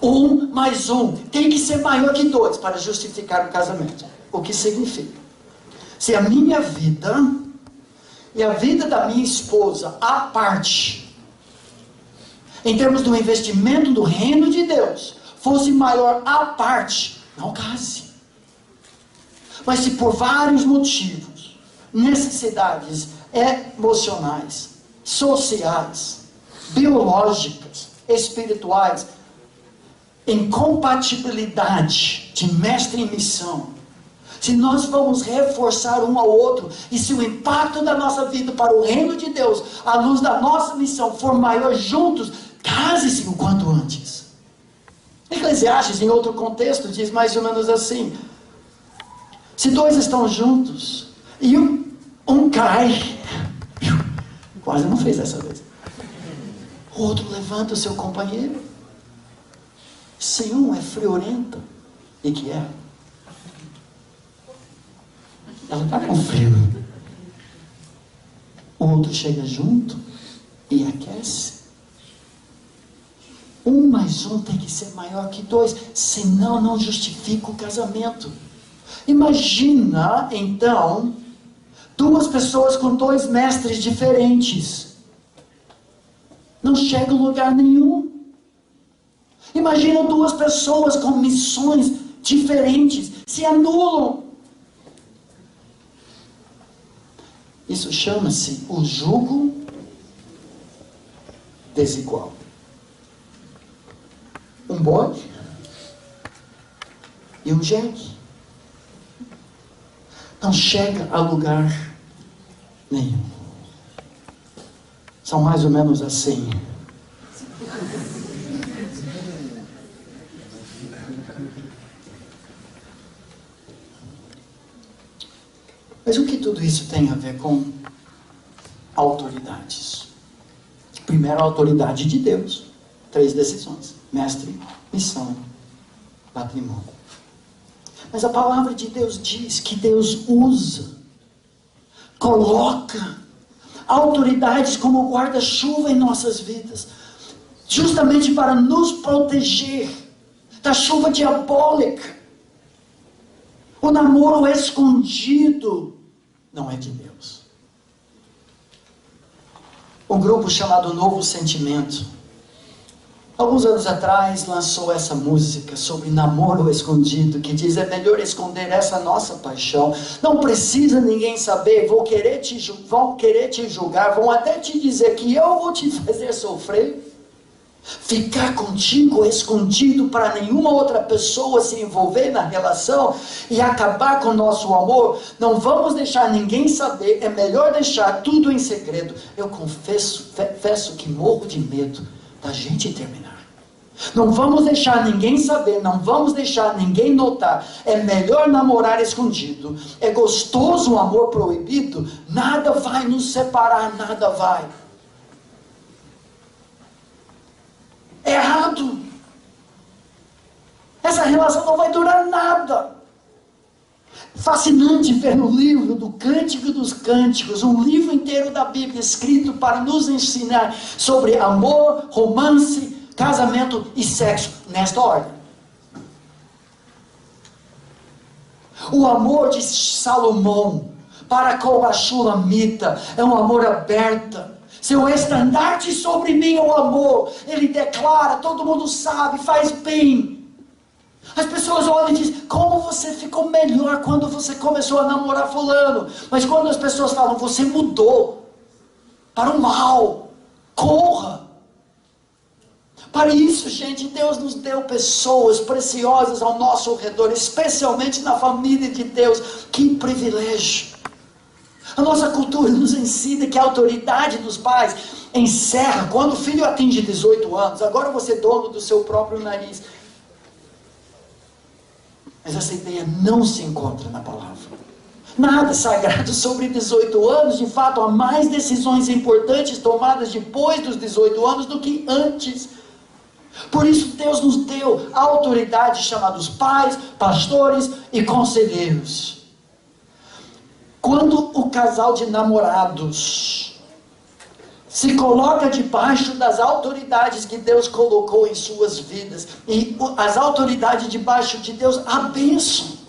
1 mais 1 tem que ser maior que 2 para justificar o casamento. O que significa? Se a minha vida e a vida da minha esposa, à parte, em termos do investimento do reino de Deus, fosse maior à parte, não case. Mas se por vários motivos, necessidades emocionais, sociais, biológicas, espirituais, incompatibilidade de mestre em missão, se nós vamos reforçar um ao outro, e se o impacto da nossa vida para o reino de Deus, à luz da nossa missão, for maior juntos, case-se o quanto antes. Eclesiastes, em outro contexto, diz mais ou menos assim: se dois estão juntos e um cai, quase não fez dessa vez, o outro levanta o seu companheiro. Se um é friorenta, e que é, ela está com frio, o outro chega junto e aquece. 1 mais 1 tem que ser maior que 2, senão não justifica o casamento. Imagina, então, duas pessoas com 2 mestres diferentes. Não chega a lugar nenhum. Imagina 2 pessoas com missões diferentes. Se anulam. Isso chama-se o jugo desigual. Um bode e um jegue. Não chega a lugar nenhum. São mais ou menos assim. Mas o que tudo isso tem a ver com autoridades? Primeiro, a autoridade de Deus. 3 decisões: mestre, missão patrimônio. Mas a palavra de Deus diz que Deus usa, coloca autoridades como guarda-chuva em nossas vidas, justamente para nos proteger da chuva diabólica. O namoro escondido não é de Deus. Um grupo chamado Novo Sentimento, alguns anos atrás, lançou essa música sobre namoro escondido, que diz: é melhor esconder essa nossa paixão. Não precisa ninguém saber, vão querer te julgar, vão até te dizer que eu vou te fazer sofrer. Ficar contigo escondido para nenhuma outra pessoa se envolver na relação e acabar com o nosso amor. Não vamos deixar ninguém saber, é melhor deixar tudo em segredo. Eu confesso que morro de medo da gente terminar. Não vamos deixar ninguém saber, não vamos deixar ninguém notar. É melhor namorar escondido. É gostoso o amor proibido, nada vai nos separar, nada vai. É errado. Essa relação não vai durar nada. Fascinante ver no livro do Cântico dos Cânticos, um livro inteiro da Bíblia escrito para nos ensinar sobre amor, romance, casamento e sexo, nesta ordem. O amor de Salomão para com a Shulamita é um amor aberto. Seu estandarte sobre mim é o amor. Ele declara, todo mundo sabe, faz bem. As pessoas olham e dizem: como você ficou melhor quando você começou a namorar fulano. Mas quando as pessoas falam: você mudou para o mal, corra. Para isso, gente, Deus nos deu pessoas preciosas ao nosso redor, especialmente na família de Deus. Que privilégio. A nossa cultura nos ensina que a autoridade dos pais encerra quando o filho atinge 18 anos. Agora você é dono do seu próprio nariz. Mas essa ideia não se encontra na palavra. Nada sagrado sobre 18 anos. De fato, há mais decisões importantes tomadas depois dos 18 anos do que antes. Por isso Deus nos deu a autoridade chamados pais, pastores e conselheiros. Quando o casal de namorados se coloca debaixo das autoridades que Deus colocou em suas vidas, e as autoridades debaixo de Deus, a bênção.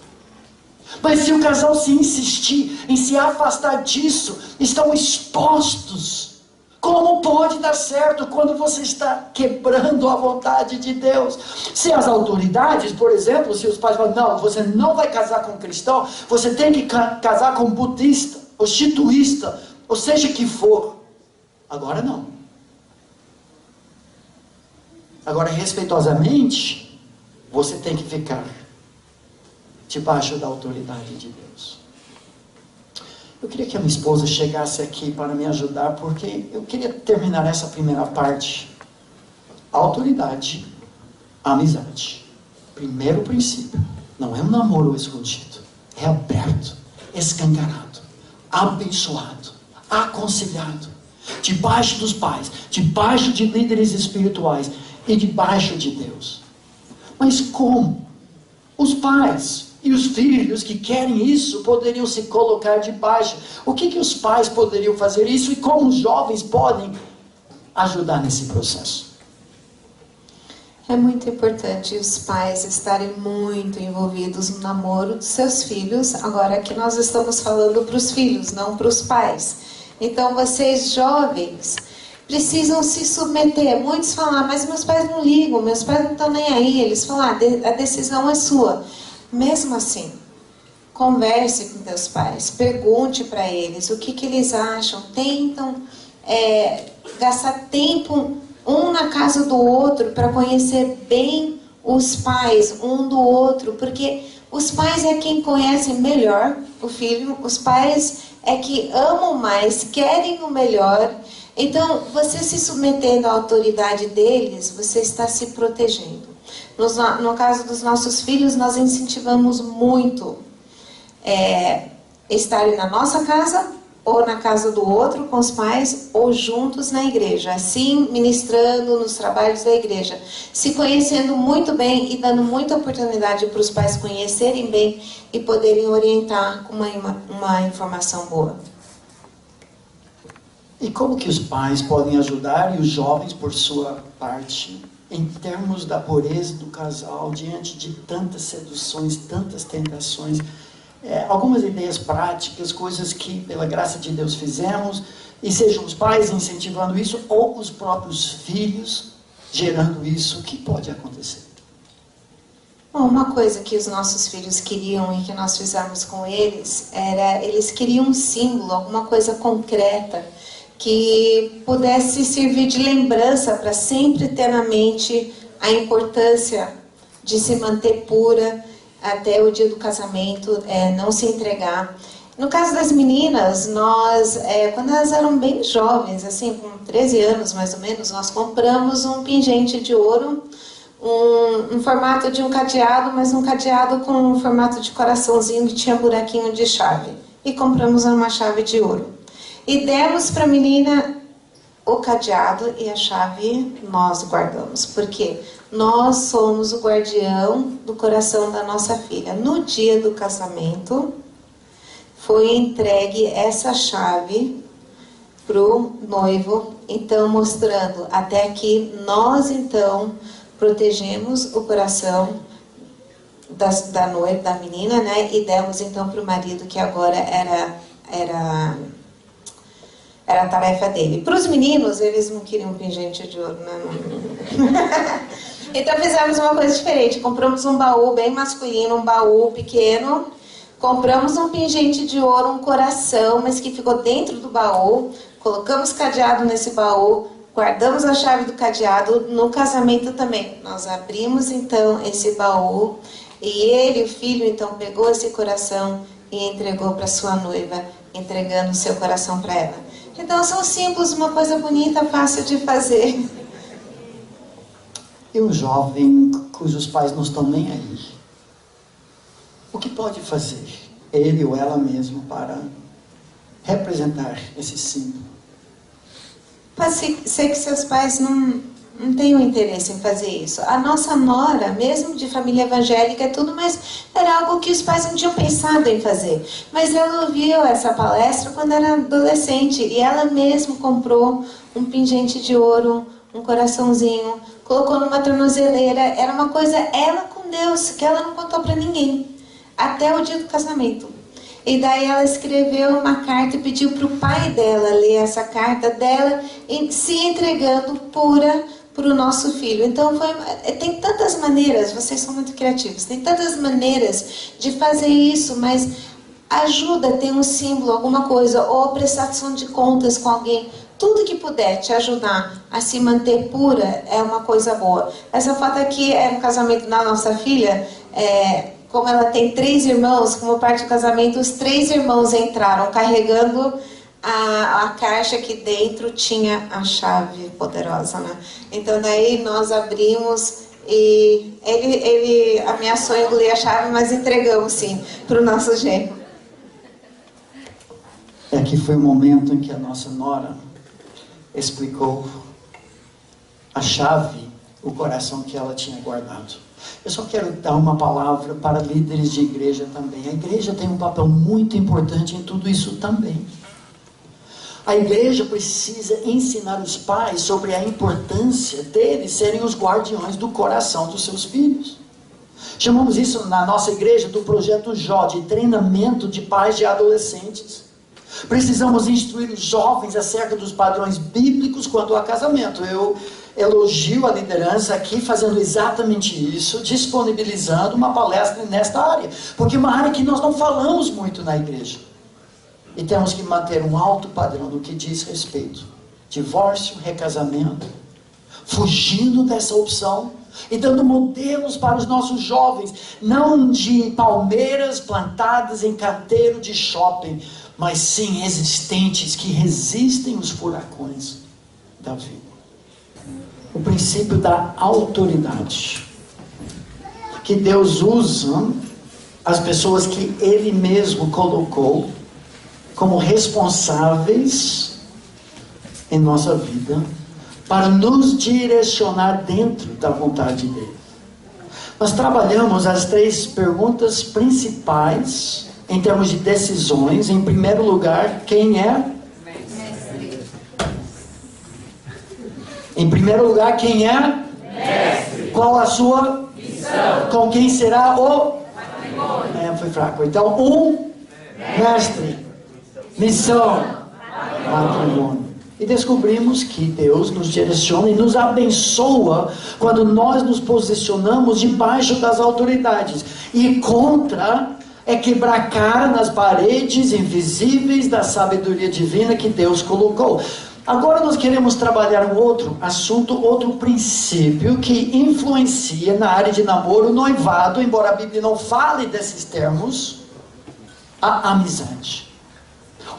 Mas se o casal se insistir em se afastar disso, estão expostos. Como pode dar certo quando você está quebrando a vontade de Deus? Se as autoridades, por exemplo, se os pais falam: não, você não vai casar com cristão, você tem que casar com budista, ou shintoísta, ou seja que for. Agora não. Agora, respeitosamente, você tem que ficar debaixo da autoridade de Deus. Eu queria que a minha esposa chegasse aqui para me ajudar, porque eu queria terminar essa primeira parte. Autoridade, amizade. Primeiro princípio, não é um namoro escondido, é aberto, escancarado, abençoado, aconselhado, debaixo dos pais, debaixo de líderes espirituais e debaixo de Deus. Mas como? Os pais e os filhos que querem isso poderiam se colocar debaixo. O que os pais poderiam fazer isso e como os jovens podem ajudar nesse processo? É muito importante os pais estarem muito envolvidos no namoro dos seus filhos. Agora aqui nós estamos falando para os filhos, não para os pais. Então vocês jovens precisam se submeter. Muitos falam: mas meus pais não ligam, meus pais não estão nem aí. Eles falam: a decisão é sua. Mesmo assim, converse com teus pais, pergunte para eles o que eles acham, tentam gastar tempo um na casa do outro para conhecer bem os pais um do outro, porque os pais é quem conhece melhor o filho, os pais é que amam mais, querem o melhor. Então, você se submetendo à autoridade deles, você está se protegendo. No caso dos nossos filhos, nós incentivamos muito estarem na nossa casa ou na casa do outro com os pais, ou juntos na igreja, assim ministrando nos trabalhos da igreja, se conhecendo muito bem e dando muita oportunidade para os pais conhecerem bem e poderem orientar com uma informação boa. E como que os pais podem ajudar e os jovens, por sua parte, em termos da pureza do casal, diante de tantas seduções, tantas tentações? Algumas ideias práticas, coisas que pela graça de Deus fizemos, e sejam os pais incentivando isso, ou os próprios filhos gerando isso, o que pode acontecer? Bom, uma coisa que os nossos filhos queriam e que nós fizemos com eles, eles queriam um símbolo, alguma coisa concreta, que pudesse servir de lembrança para sempre ter na mente a importância de se manter pura, até o dia do casamento, não se entregar. No caso das meninas, nós, quando elas eram bem jovens, assim, com 13 anos mais ou menos, nós compramos um pingente de ouro, um formato de um cadeado, mas um cadeado com um formato de coraçãozinho que tinha buraquinho de chave. E compramos uma chave de ouro. E demos para a menina o cadeado e a chave nós guardamos. Por quê? Nós somos o guardião do coração da nossa filha. No dia do casamento, foi entregue essa chave para o noivo, então mostrando até aqui, nós então protegemos o coração da noiva, da menina, né? E demos então para o marido, que agora era a tarefa dele. Para os meninos, eles não queriam um pingente de ouro, né? Então fizemos uma coisa diferente. Compramos um baú bem masculino, um baú pequeno. Compramos um pingente de ouro, um coração, mas que ficou dentro do baú. Colocamos cadeado nesse baú. Guardamos a chave do cadeado. No casamento também. Nós abrimos então esse baú. E ele, o filho, então pegou esse coração e entregou para sua noiva, entregando o seu coração para ela. Então são símbolos, uma coisa bonita, fácil de fazer. E o jovem cujos pais não estão nem aí, o que pode fazer ele ou ela mesmo para representar esse símbolo? Pode ser que seus pais não tenham interesse em fazer isso. A nossa nora, mesmo de família evangélica, é tudo, mas era algo que os pais não tinham pensado em fazer. Mas ela ouviu essa palestra quando era adolescente e ela mesma comprou um pingente de ouro, um coraçãozinho, colocou numa tornozeleira. Era uma coisa, ela com Deus, que ela não contou para ninguém, até o dia do casamento. E daí ela escreveu uma carta e pediu para o pai dela ler essa carta dela, se entregando pura para o nosso filho. Então tem tantas maneiras, vocês são muito criativos, tem tantas maneiras de fazer isso, mas ajuda a ter um símbolo, alguma coisa, ou prestação de contas com alguém. Tudo que puder te ajudar a se manter pura é uma coisa boa. Essa foto aqui é no casamento da nossa filha. Como ela tem 3 irmãos, como parte do casamento, os 3 irmãos entraram carregando a caixa que dentro tinha a chave poderosa, né? Então daí nós abrimos e ele ameaçou engolir a chave, mas entregamos sim para o nosso genro. Aqui foi o momento em que a nossa nora explicou a chave, o coração que ela tinha guardado. Eu só quero dar uma palavra para líderes de igreja também. A igreja tem um papel muito importante em tudo isso também. A igreja precisa ensinar os pais sobre a importância deles serem os guardiões do coração dos seus filhos. Chamamos isso na nossa igreja do projeto Jó, de treinamento de pais de adolescentes. Precisamos instruir os jovens acerca dos padrões bíblicos quanto ao casamento. Eu elogio a liderança aqui fazendo exatamente isso, disponibilizando uma palestra nesta área, porque é uma área que nós não falamos muito na igreja. E temos que manter um alto padrão no que diz respeito. Divórcio, recasamento, fugindo dessa opção e dando modelos para os nossos jovens, não de palmeiras plantadas em canteiro de shopping, mas sim resistentes, que resistem os furacões da vida. O princípio da autoridade, que Deus usa as pessoas que Ele mesmo colocou como responsáveis em nossa vida para nos direcionar dentro da vontade dele. Nós trabalhamos as 3 perguntas principais em termos de decisões. Em primeiro lugar, quem é? Mestre. Em primeiro lugar, quem é? Mestre. Qual a sua missão? Com quem será o matrimônio? Foi fraco. Então, mestre, missão, matrimônio. E descobrimos que Deus nos direciona e nos abençoa quando nós nos posicionamos debaixo das autoridades. E contra é quebrar a cara nas paredes invisíveis da sabedoria divina que Deus colocou. Agora nós queremos trabalhar um outro assunto, outro princípio que influencia na área de namoro, noivado, embora a Bíblia não fale desses termos, a amizade.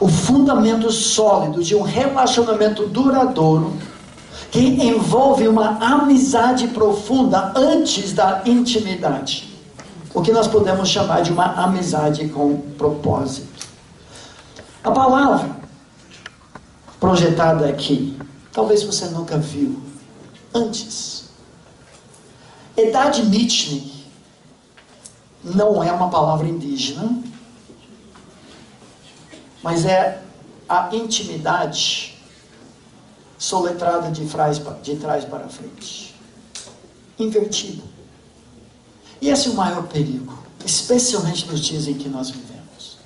O fundamento sólido de um relacionamento duradouro que envolve uma amizade profunda antes da intimidade. O que nós podemos chamar de uma amizade com propósito. A palavra projetada aqui, talvez você nunca viu antes. Idade Mitchnik não é uma palavra indígena, mas é a intimidade soletrada de trás para frente. Invertida. E esse é o maior perigo, especialmente nos dias em que nós vivemos.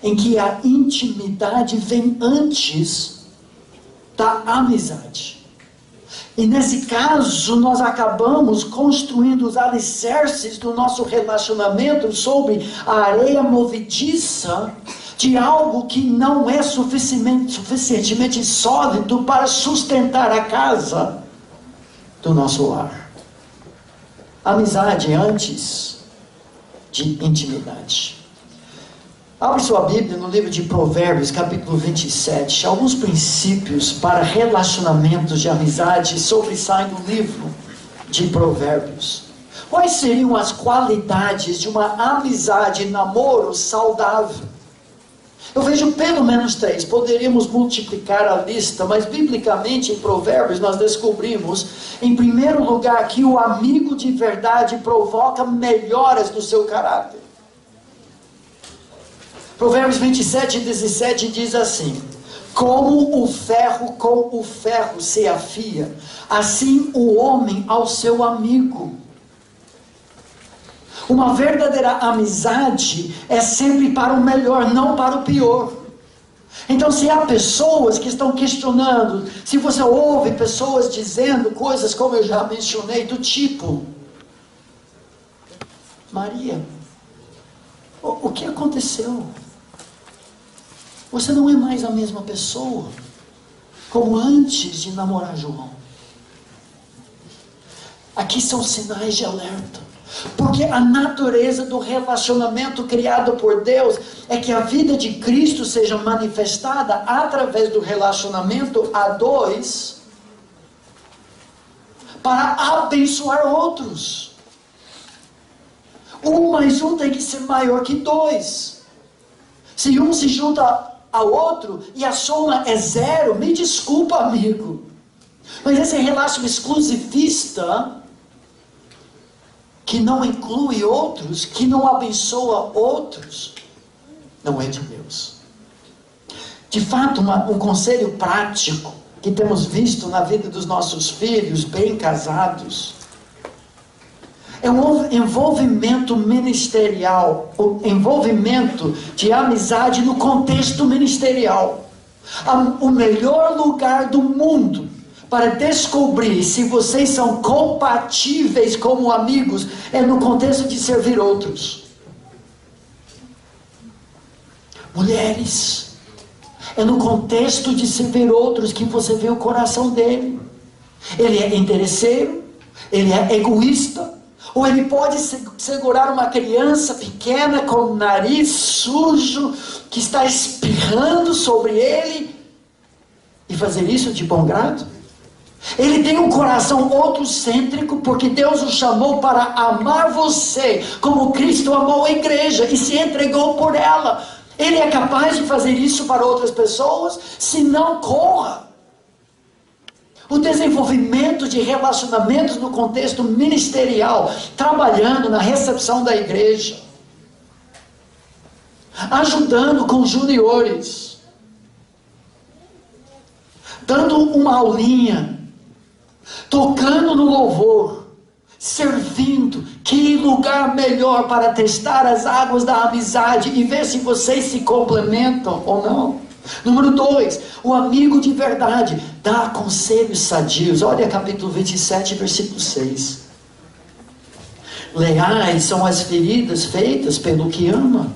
Em que a intimidade vem antes da amizade. E nesse caso, nós acabamos construindo os alicerces do nosso relacionamento sobre a areia movediça de algo que não é suficientemente sólido para sustentar a casa do nosso lar. Amizade antes de intimidade. Abre sua Bíblia no livro de Provérbios, capítulo 27. Alguns princípios para relacionamentos de amizade sobressaem do livro de Provérbios. Quais seriam as qualidades de uma amizade, namoro saudável? Eu vejo pelo menos 3. Poderíamos multiplicar a lista, mas biblicamente em Provérbios nós descobrimos, em primeiro lugar, que o amigo de verdade provoca melhoras no seu caráter. Provérbios 27, 17 diz assim: como o ferro com o ferro se afia, assim o homem ao seu amigo. Uma verdadeira amizade é sempre para o melhor, não para o pior. Então, se há pessoas que estão questionando, se você ouve pessoas dizendo coisas como eu já mencionei, do tipo: Maria, o que aconteceu? Você não é mais a mesma pessoa como antes de namorar João. Aqui são sinais de alerta. Porque a natureza do relacionamento criado por Deus é que a vida de Cristo seja manifestada através do relacionamento a dois para abençoar outros. 1 mais 1 tem que ser maior que 2. Se um se junta ao outro e a soma é 0, me desculpa, amigo, mas esse relacionamento exclusivista que não inclui outros, que não abençoa outros, não é de Deus. De fato, um conselho prático que temos visto na vida dos nossos filhos bem casados é um envolvimento ministerial, o envolvimento de amizade no contexto ministerial. O melhor lugar do mundo para descobrir se vocês são compatíveis como amigos é no contexto de servir outros. Mulheres, é no contexto de servir outros que você vê o coração dele. Ele é interesseiro, ele é egoísta, ou ele pode segurar uma criança pequena com o nariz sujo que está espirrando sobre ele e fazer isso de bom grado. Ele tem um coração outrocêntrico porque Deus o chamou para amar você como Cristo amou a igreja e se entregou por ela. Ele é capaz de fazer isso para outras pessoas, se não corra. O desenvolvimento de relacionamentos no contexto ministerial, trabalhando na recepção da igreja, ajudando com juniores, dando uma aulinha, tocando no louvor, servindo. Que lugar melhor para testar as águas da amizade e ver se vocês se complementam ou não. Número 2, o amigo de verdade dá conselhos sadios. Olha capítulo 27, versículo 6. Leais são as feridas feitas pelo que ama,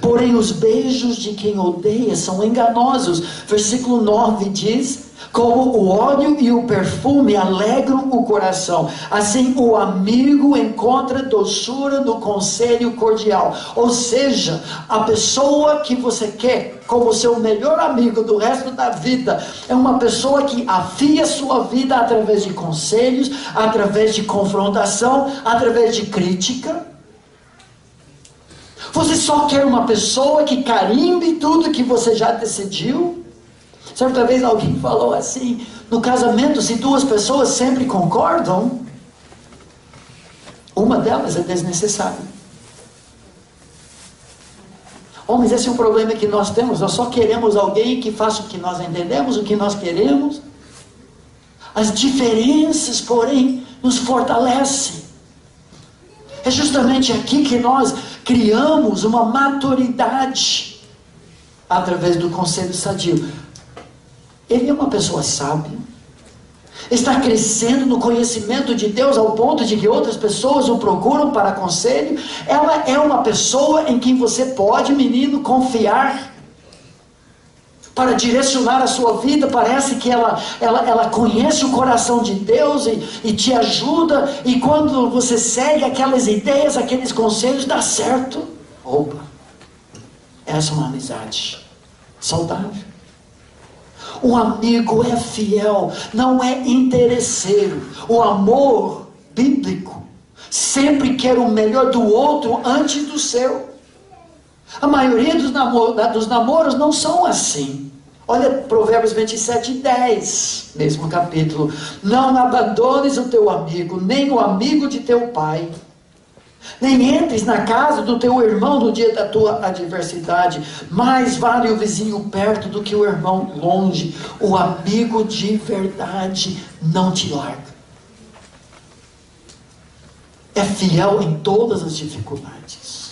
porém os beijos de quem odeia são enganosos. Versículo 9 diz: como o óleo e o perfume alegram o coração, assim o amigo encontra doçura no conselho cordial. Ou seja, a pessoa que você quer como seu melhor amigo do resto da vida é uma pessoa que afia sua vida através de conselhos, através de confrontação, através de crítica. Você só quer uma pessoa que carimbe tudo que você já decidiu? Certa vez alguém falou assim: no casamento, se duas pessoas sempre concordam, uma delas é desnecessária. Homens, esse é um problema que nós temos. Nós só queremos alguém que faça o que nós entendemos, o que nós queremos. As diferenças, porém, nos fortalecem. É justamente aqui que nós criamos uma maturidade através do conselho sadio. Ele é uma pessoa sábia, está crescendo no conhecimento de Deus ao ponto de que outras pessoas o procuram para conselho. Ela é uma pessoa em quem você pode, menino, confiar para direcionar a sua vida. Parece que ela conhece o coração de Deus e te ajuda, e quando você segue aquelas ideias, aqueles conselhos, dá certo. Opa, essa é uma amizade saudável. O amigo é fiel, não é interesseiro. O amor bíblico sempre quer o melhor do outro antes do seu. A maioria dos namoros não são assim. Olha Provérbios 27:10, mesmo capítulo. Não abandones o teu amigo, nem o amigo de teu pai. Nem entres na casa do teu irmão no dia da tua adversidade. Mais vale o vizinho perto do que o irmão longe. O amigo de verdade não te larga. É fiel em todas as dificuldades.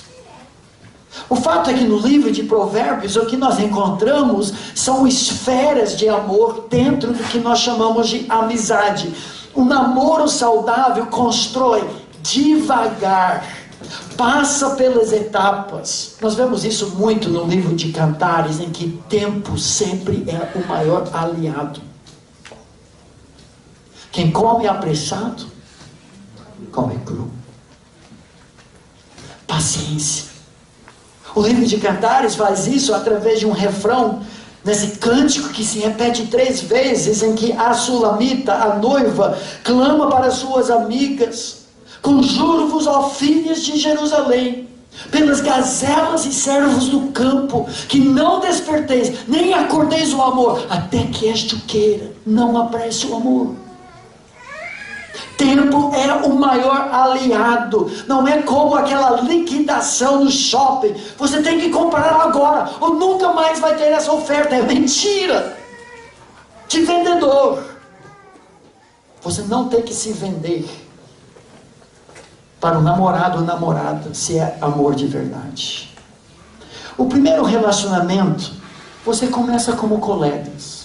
O fato é que no livro de Provérbios, o que nós encontramos são esferas de amor dentro do que nós chamamos de amizade. O namoro saudável constrói devagar, passa pelas etapas. Nós vemos isso muito no livro de Cantares, em que tempo sempre é o maior aliado. Quem come apressado, come cru. Paciência. O livro de Cantares faz isso através de um refrão, nesse cântico que se repete 3 vezes, em que a sulamita, a noiva, clama para suas amigas: conjuro-vos, ó filhas de Jerusalém, pelas gazelas e servos do campo, que não desperteis, nem acordeis o amor, até que este o queira, não apresse o amor. Tempo é o maior aliado. Não é como aquela liquidação no shopping. Você tem que comprar agora, ou nunca mais vai ter essa oferta. É mentira de vendedor. Você não tem que se vender para o namorado ou namorada, se é amor de verdade. O primeiro relacionamento, você começa como colegas.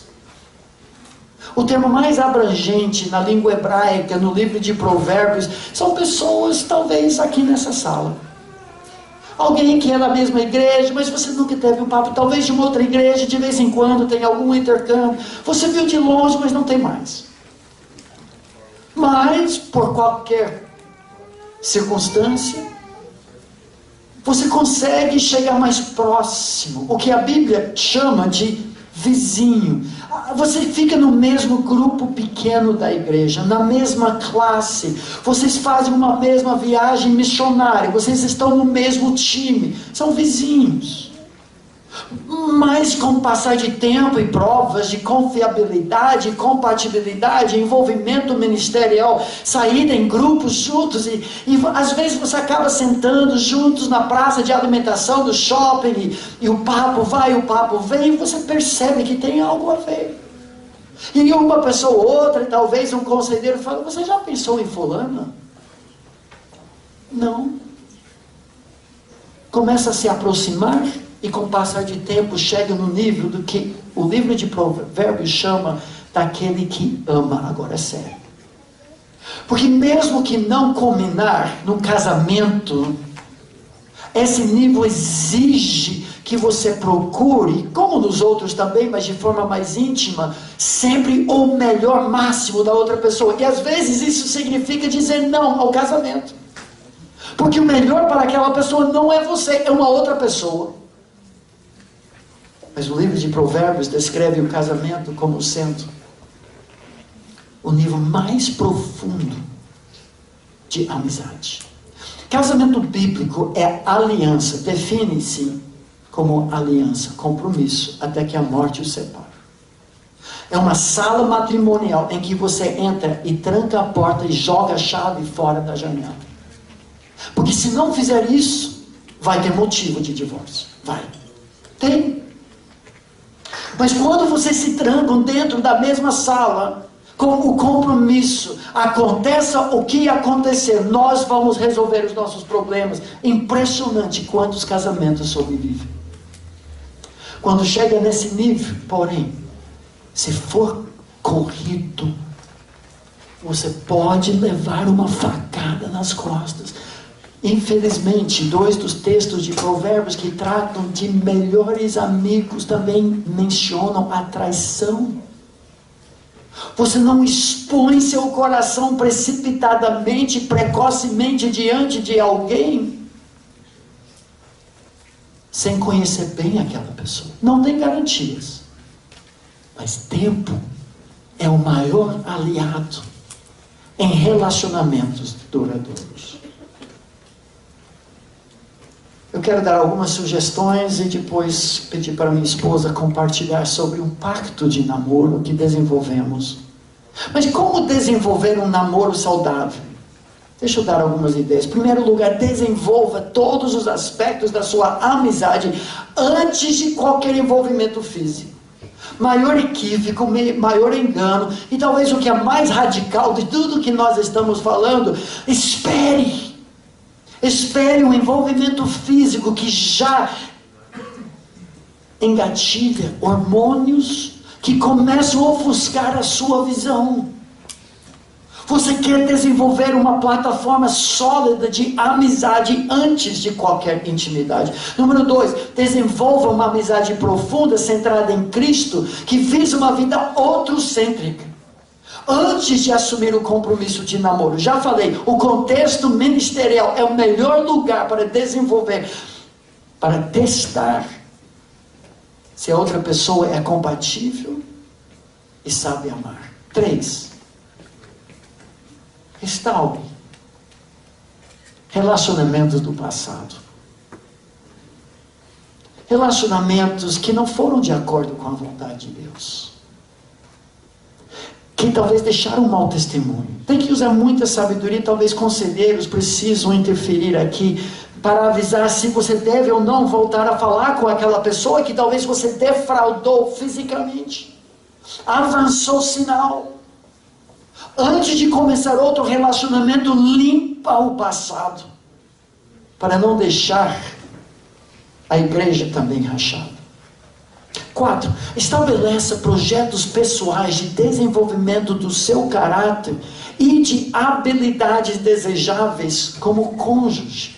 O termo mais abrangente na língua hebraica, no livro de Provérbios, são pessoas, talvez, aqui nessa sala. Alguém que é da mesma igreja, mas você nunca teve um papo, talvez de uma outra igreja, de vez em quando tem algum intercâmbio. Você viu de longe, mas não tem mais. Mas, por qualquer circunstância, você consegue chegar mais próximo, o que a Bíblia chama de vizinho. Você fica no mesmo grupo pequeno da igreja, na mesma classe. Vocês fazem uma mesma viagem missionária. Vocês estão no mesmo time. São vizinhos. Mas com o passar de tempo e provas de confiabilidade, compatibilidade, envolvimento ministerial, saída em grupos juntos, e às vezes você acaba sentando juntos na praça de alimentação do shopping, e o papo vai, o papo vem, e você percebe que tem algo a ver. E uma pessoa ou outra, e talvez um conselheiro fala: você já pensou em fulana? Não. Começa a se aproximar, e com o passar de tempo chega no nível do que o livro de Provérbios chama daquele que ama. Agora é sério. Porque mesmo que não combinar no casamento, esse nível exige que você procure, como nos outros também, mas de forma mais íntima, sempre o melhor máximo da outra pessoa. E às vezes isso significa dizer não ao casamento. Porque o melhor para aquela pessoa não é você, é uma outra pessoa. Mas o livro de Provérbios descreve o casamento como sendo o nível mais profundo de amizade. Casamento bíblico é aliança, define-se como aliança, compromisso, até que a morte o separe. É uma sala matrimonial em que você entra e tranca a porta e joga a chave fora da janela. Porque se não fizer isso, vai ter motivo de divórcio. Vai. Tem. Mas quando vocês se trancam dentro da mesma sala, com o compromisso, aconteça o que acontecer, nós vamos resolver os nossos problemas. Impressionante quantos casamentos sobrevivem. Quando chega nesse nível, porém, se for corrido, você pode levar uma facada nas costas. Infelizmente, 2 dos textos de Provérbios que tratam de melhores amigos também mencionam a traição. Você não expõe seu coração precipitadamente, precocemente diante de alguém, sem conhecer bem aquela pessoa. Não tem garantias. Mas tempo é o maior aliado em relacionamentos duradouros. Eu quero dar algumas sugestões e depois pedir para minha esposa compartilhar sobre um pacto de namoro que desenvolvemos. Mas como desenvolver um namoro saudável? Deixa eu dar algumas ideias. Em primeiro lugar, desenvolva todos os aspectos da sua amizade antes de qualquer envolvimento físico. Maior equívoco, maior engano, e talvez o que é mais radical de tudo que nós estamos falando: Espere um envolvimento físico que já engatilha hormônios que começam a ofuscar a sua visão. Você quer desenvolver uma plataforma sólida de amizade antes de qualquer intimidade. Número 2, desenvolva uma amizade profunda, centrada em Cristo, que visa uma vida outrocêntrica. Antes de assumir o compromisso de namoro. Já falei, o contexto ministerial é o melhor lugar para desenvolver, para testar se a outra pessoa é compatível e sabe amar. 3, restaure relacionamentos do passado. Relacionamentos que não foram de acordo com a vontade de Deus. Que talvez deixaram um mau testemunho. Tem que usar muita sabedoria. Talvez conselheiros precisam interferir aqui para avisar se você deve ou não voltar a falar com aquela pessoa que talvez você defraudou fisicamente. Avançou sinal. Antes de começar outro relacionamento, limpa o passado, para não deixar a igreja também rachada. 4, estabeleça projetos pessoais de desenvolvimento do seu caráter e de habilidades desejáveis como cônjuge.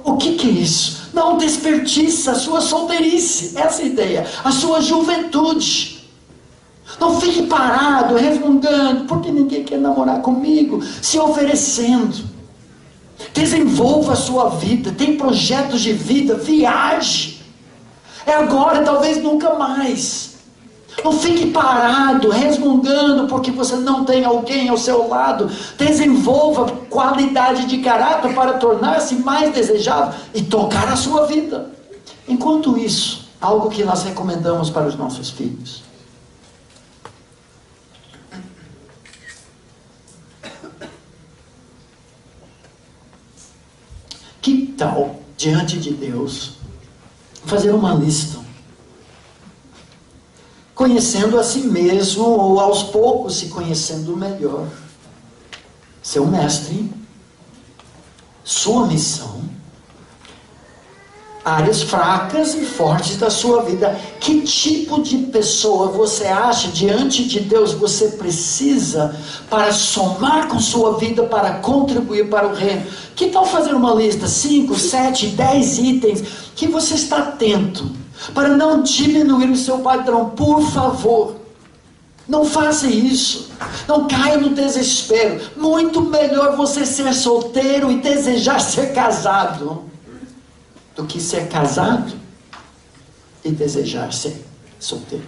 O que é isso? Não desperdice a sua solteirice, essa é a ideia, a sua juventude. Não fique parado, resmungando, porque ninguém quer namorar comigo, se oferecendo. Desenvolva a sua vida, tem projetos de vida, viaje. É agora, talvez nunca mais. Não fique parado, resmungando porque você não tem alguém ao seu lado. Desenvolva qualidade de caráter para tornar-se mais desejável e tocar a sua vida. Enquanto isso, algo que nós recomendamos para os nossos filhos. Que tal, diante de Deus, fazer uma lista? Conhecendo a si mesmo, ou aos poucos se conhecendo melhor. Seu mestre, sua missão, áreas fracas e fortes da sua vida. Que tipo de pessoa você acha diante de Deus você precisa para somar com sua vida, para contribuir para o reino? Que tal fazer uma lista, 5, 7, 10 itens que você está atento, para não diminuir o seu padrão? Por favor, não faça isso. Não caia no desespero. Muito melhor você ser solteiro e desejar ser casado do que ser casado e desejar ser solteiro.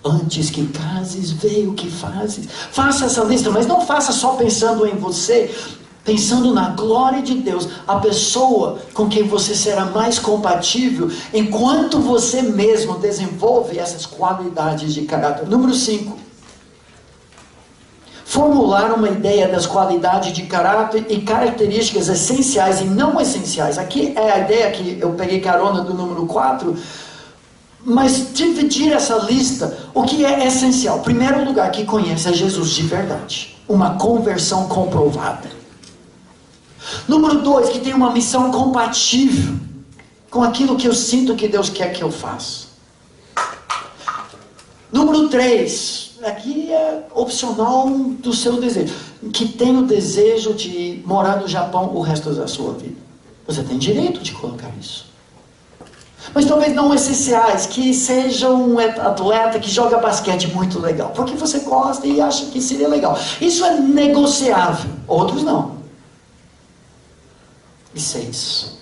Antes que cases, vê o que fazes. Faça essa lista, mas não faça só pensando em você, pensando na glória de Deus, a pessoa com quem você será mais compatível, enquanto você mesmo desenvolve essas qualidades de caráter. Número 5. Formular uma ideia das qualidades de caráter e características essenciais e não essenciais. Aqui é a ideia que eu peguei carona do número 4, mas dividir essa lista, o que é essencial. Primeiro lugar, que conheça Jesus de verdade, uma conversão comprovada. Número 2, que tem uma missão compatível com aquilo que eu sinto que Deus quer que eu faça. Número 3, aqui é opcional do seu desejo, que tem o desejo de morar no Japão o resto da sua vida. Você tem direito de colocar isso. Mas talvez não essenciais, que seja um atleta que joga basquete muito legal, porque você gosta e acha que seria legal. Isso é negociável, outros não. E 6,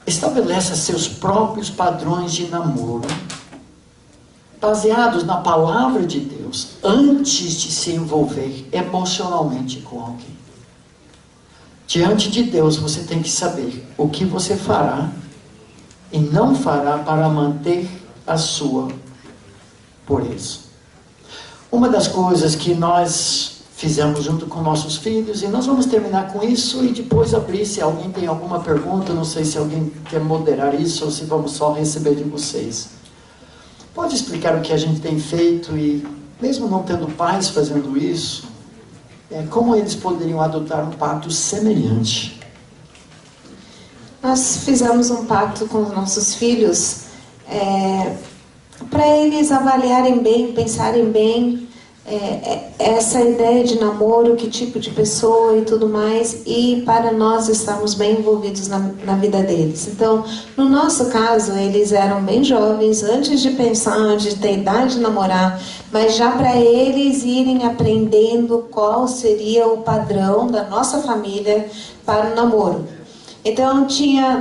estabeleça seus próprios padrões de namoro, baseados na palavra de Deus, antes de se envolver emocionalmente com alguém. Diante de Deus, você tem que saber o que você fará e não fará para manter a sua pureza. Uma das coisas que nós fizemos junto com nossos filhos, e nós vamos terminar com isso e depois abrir, se alguém tem alguma pergunta, não sei se alguém quer moderar isso ou se vamos só receber de vocês. Pode explicar o que a gente tem feito e, mesmo não tendo pais fazendo isso, como eles poderiam adotar um pacto semelhante? Nós fizemos um pacto com os nossos filhos para eles avaliarem bem, pensarem bem essa ideia de namoro, que tipo de pessoa e tudo mais, e para nós estarmos bem envolvidos na vida deles. Então, no nosso caso, eles eram bem jovens, antes de pensar, antes de ter idade de namorar, mas já para eles irem aprendendo qual seria o padrão da nossa família para o namoro. Então,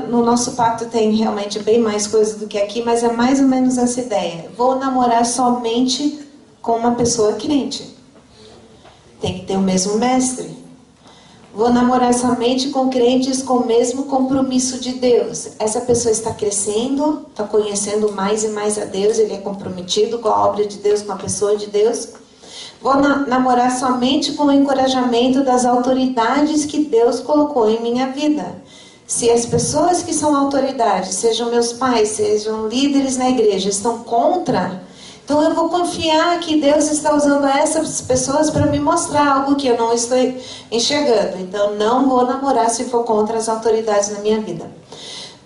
no nosso pacto tem realmente bem mais coisa do que aqui, mas é mais ou menos essa ideia. Vou namorar somente com uma pessoa crente. Tem que ter o mesmo mestre. Vou namorar somente com crentes com o mesmo compromisso de Deus. Essa pessoa está crescendo, está conhecendo mais e mais a Deus, ele é comprometido com a obra de Deus, com a pessoa de Deus. Vou namorar somente com o encorajamento das autoridades que Deus colocou em minha vida. Se as pessoas que são autoridades, sejam meus pais, sejam líderes na igreja, estão contra, então eu vou confiar que Deus está usando essas pessoas para me mostrar algo que eu não estou enxergando. Então não vou namorar se for contra as autoridades na minha vida.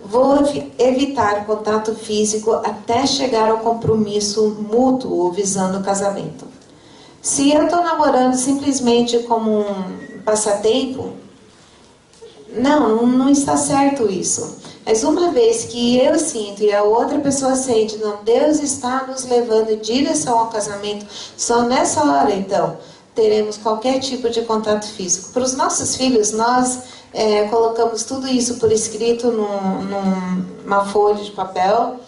Vou evitar contato físico até chegar ao compromisso mútuo visando o casamento. Se eu estou namorando simplesmente como um passatempo, não está certo isso. Mas uma vez que eu sinto e a outra pessoa sente, não, Deus está nos levando em direção ao casamento, só nessa hora, então, teremos qualquer tipo de contato físico. Para os nossos filhos, nós colocamos tudo isso por escrito numa folha de papel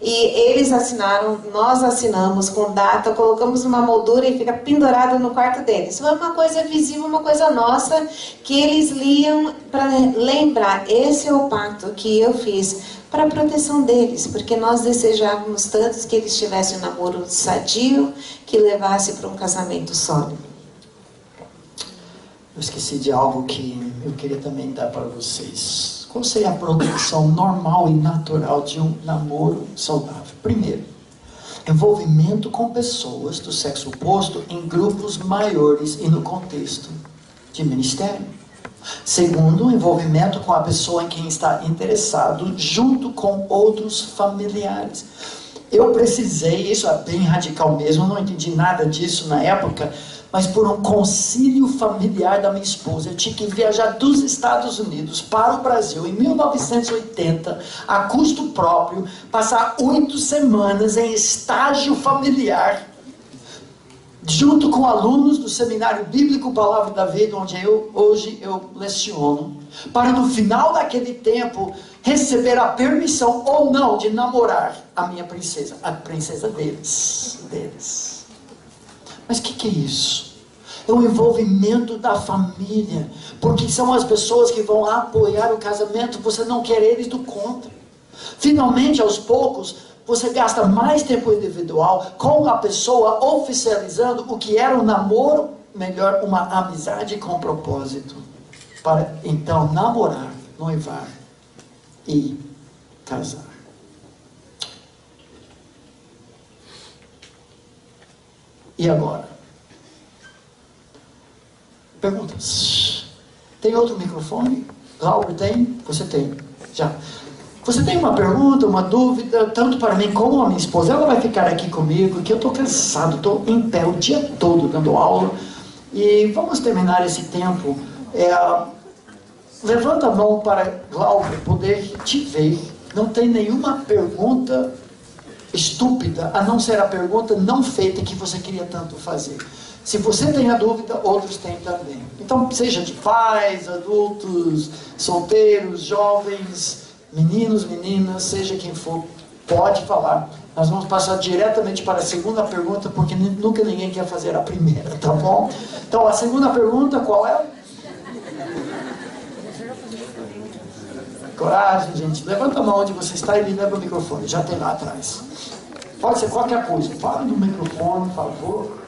E eles assinaram, nós assinamos com data, colocamos numa moldura e fica pendurado no quarto deles. Foi uma coisa visível, uma coisa nossa, que eles liam para lembrar, esse é o pacto que eu fiz para a proteção deles, porque nós desejávamos tanto que eles tivessem um namoro sadio, que levasse para um casamento sólido. Eu esqueci de algo que eu queria também dar para vocês. Qual seria a progressão normal e natural de um namoro saudável? Primeiro, envolvimento com pessoas do sexo oposto em grupos maiores e no contexto de ministério. Segundo, envolvimento com a pessoa em quem está interessado junto com outros familiares. Eu precisei, isso é bem radical mesmo, eu não entendi nada disso na época, mas por um concílio familiar da minha esposa, eu tinha que viajar dos Estados Unidos para o Brasil em 1980, a custo próprio, passar 8 semanas em estágio familiar, junto com alunos do Seminário Bíblico Palavra da Vida, onde hoje eu leciono, para no final daquele tempo receber a permissão ou não de namorar a minha princesa, a princesa deles. Mas o que é isso? É o envolvimento da família, porque são as pessoas que vão apoiar o casamento, você não quer eles do contra. Finalmente, aos poucos, você gasta mais tempo individual com a pessoa oficializando o que era um namoro, melhor, uma amizade com propósito, para então namorar, noivar e casar. E agora? Perguntas. Tem outro microfone? Laura, tem? Você tem. Já. Você tem uma pergunta, uma dúvida, tanto para mim como a minha esposa? Ela vai ficar aqui comigo, que eu estou cansado, estou em pé o dia todo dando aula. E vamos terminar esse tempo. Levanta a mão para Glauber poder te ver. Não tem nenhuma pergunta estúpida, a não ser a pergunta não feita que você queria tanto fazer. Se você tem a dúvida, outros têm também. Então, seja de pais, adultos, solteiros, jovens, meninos, meninas, seja quem for, pode falar. Nós vamos passar diretamente para a segunda pergunta, porque nunca ninguém quer fazer a primeira, tá bom? Então, a segunda pergunta, qual é? Coragem, gente. Levanta a mão onde você está e me leva o microfone. Já tem lá atrás. Pode ser qualquer coisa. Fala no microfone, por favor.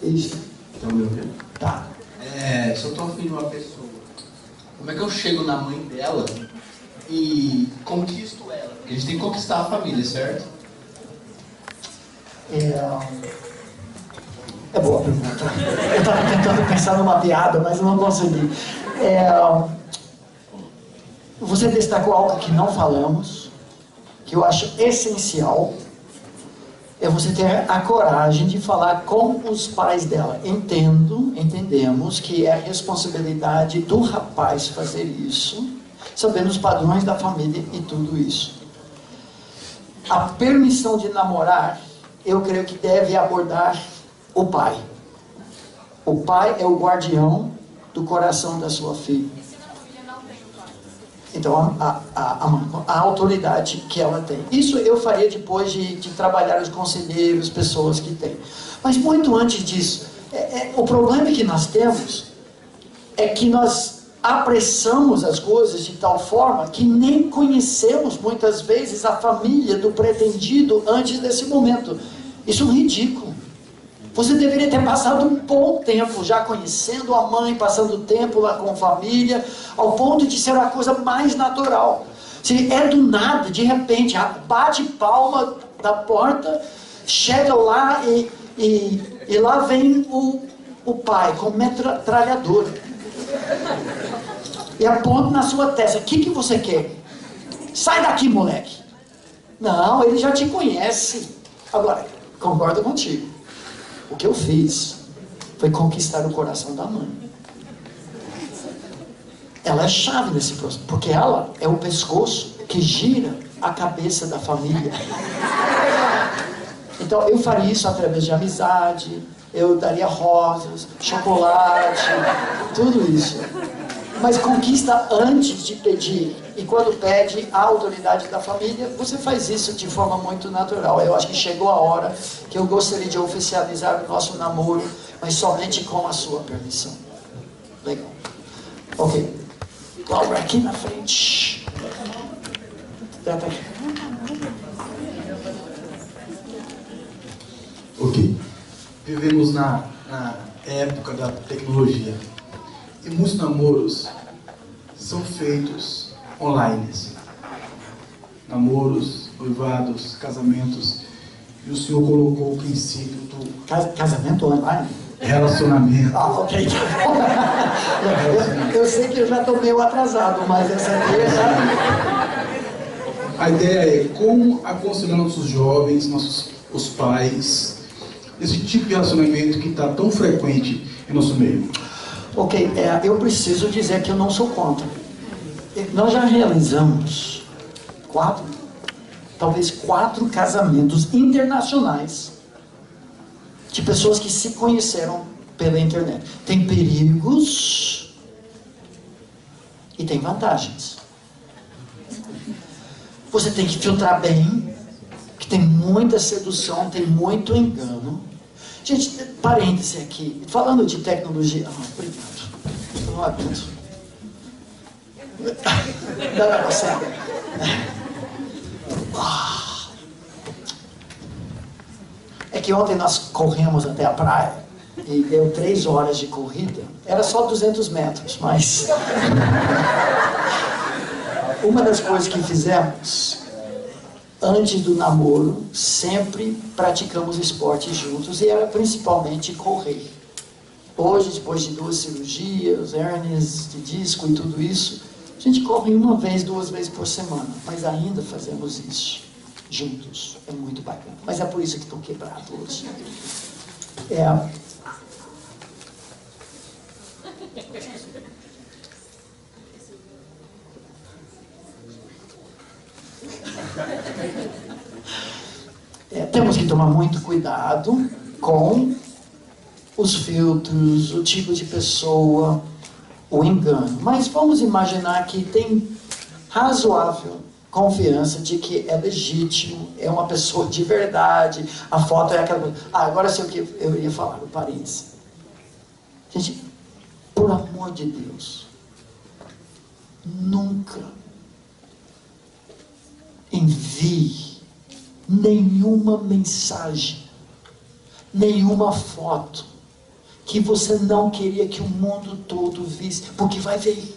Isso. Estão me ouvindo? Tá. Se eu estou afim de uma pessoa, como é que eu chego na mãe dela e conquisto ela? Porque a gente tem que conquistar a família, certo? É boa a pergunta. Eu estava tentando pensar numa piada, mas não consegui. Você destacou algo que não falamos, que eu acho essencial, é você ter a coragem de falar com os pais dela. Entendemos que é a responsabilidade do rapaz fazer isso, sabendo os padrões da família e tudo isso. A permissão de namorar, eu creio que deve abordar o pai. O pai é o guardião do coração da sua filha. Então, a autoridade que ela tem. Isso eu faria depois de trabalhar os conselheiros, pessoas que têm. Mas muito antes disso, o problema que nós temos é que nós apressamos as coisas de tal forma que nem conhecemos muitas vezes a família do pretendido antes desse momento. Isso é um ridículo. Você deveria ter passado um bom tempo já conhecendo a mãe, passando tempo lá com a família, ao ponto de ser a coisa mais natural. Se é do nada, de repente, bate palma da porta, chega lá e lá vem o pai com metralhadora. E aponta na sua testa: o que você quer? Sai daqui, moleque. Não, ele já te conhece. Agora, concordo contigo. O que eu fiz foi conquistar o coração da mãe. Ela é chave nesse processo, porque ela é o pescoço que gira a cabeça da família. Então eu faria isso através de amizade, eu daria rosas, chocolate, tudo isso. Mas conquista antes de pedir E quando pede a autoridade da família, você faz isso de forma muito natural. Eu acho que chegou a hora que eu gostaria de oficializar o nosso namoro, mas somente com a sua permissão. Legal. Ok. Laura, aqui na frente. Ok. Vivemos na época da tecnologia. E muitos namoros são feitos online. Namoros, noivados, casamentos. E o Senhor colocou o princípio do Casamento online? relacionamento. Ah, ok. Eu sei que eu já estou meio atrasado, mas essa ideia já... A ideia é como aconselhar nossos jovens, os pais, esse tipo de relacionamento que está tão frequente em nosso meio. Ok, eu preciso dizer que eu não sou contra. Nós já realizamos talvez quatro casamentos internacionais de pessoas que se conheceram pela internet. Tem perigos e tem vantagens. Você tem que filtrar bem, que tem muita sedução, tem muito engano. Gente, parêntese aqui, falando de tecnologia... Ah, obrigado. Eu não aguento. Não, você... É que ontem nós corremos até a praia e deu 3 horas de corrida. Era só 200 metros, mas... Uma das coisas que fizemos antes do namoro, sempre praticamos esporte juntos e era principalmente correr. Hoje, depois de 2 cirurgias, hérnias de disco e tudo isso, a gente corre 1 vez, 2 vezes por semana, mas ainda fazemos isso juntos. É muito bacana. Mas é por isso que estou quebrado hoje. Temos que tomar muito cuidado com os filtros, o tipo de pessoa, o engano. Mas vamos imaginar que tem razoável confiança de que é legítimo, é uma pessoa de verdade, a foto é aquela... agora sei o que eu ia falar, o parênteses. Gente, por amor de Deus, nunca envie nenhuma mensagem, nenhuma foto que você não queria que o mundo todo visse, porque vai ver.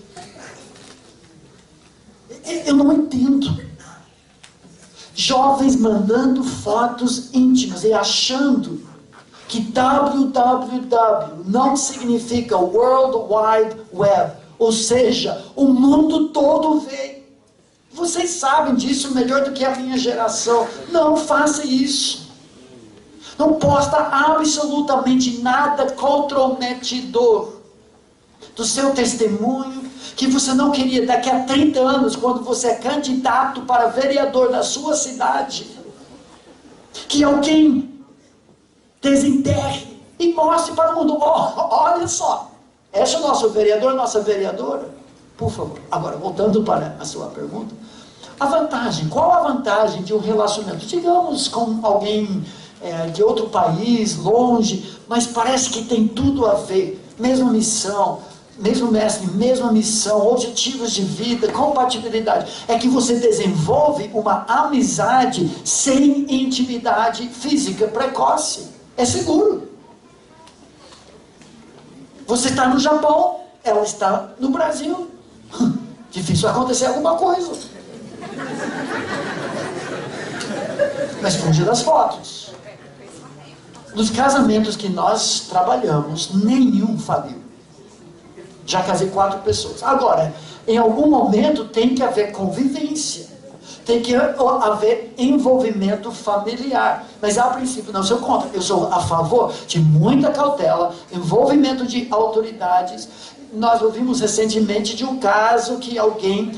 Eu não entendo. Jovens mandando fotos íntimas e achando que www não significa World Wide Web, ou seja, o mundo todo vê. Vocês sabem disso melhor do que a minha geração. Não faça isso. Não posta absolutamente nada comprometedor do seu testemunho, que você não queria daqui a 30 anos, quando você é candidato para vereador da sua cidade, que alguém desenterre e mostre para o mundo: olha só, esse é o nosso vereador, nossa vereadora. Por favor. Agora, voltando para a sua pergunta, a vantagem, qual a vantagem de um relacionamento? Digamos com alguém de outro país, longe, mas parece que tem tudo a ver, mesma missão, mesmo mestre, mesma missão, objetivos de vida, compatibilidade. É que você desenvolve uma amizade sem intimidade física precoce. É seguro. Você está no Japão, ela está no Brasil. Difícil acontecer alguma coisa. Mas fuja das fotos. Nos casamentos que nós trabalhamos, nenhum faliu. Já casei 4 pessoas. Agora, em algum momento tem que haver convivência. Tem que haver envolvimento familiar. Mas a princípio não sou contra. Eu sou a favor de muita cautela, envolvimento de autoridades. Nós ouvimos recentemente de um caso que alguém,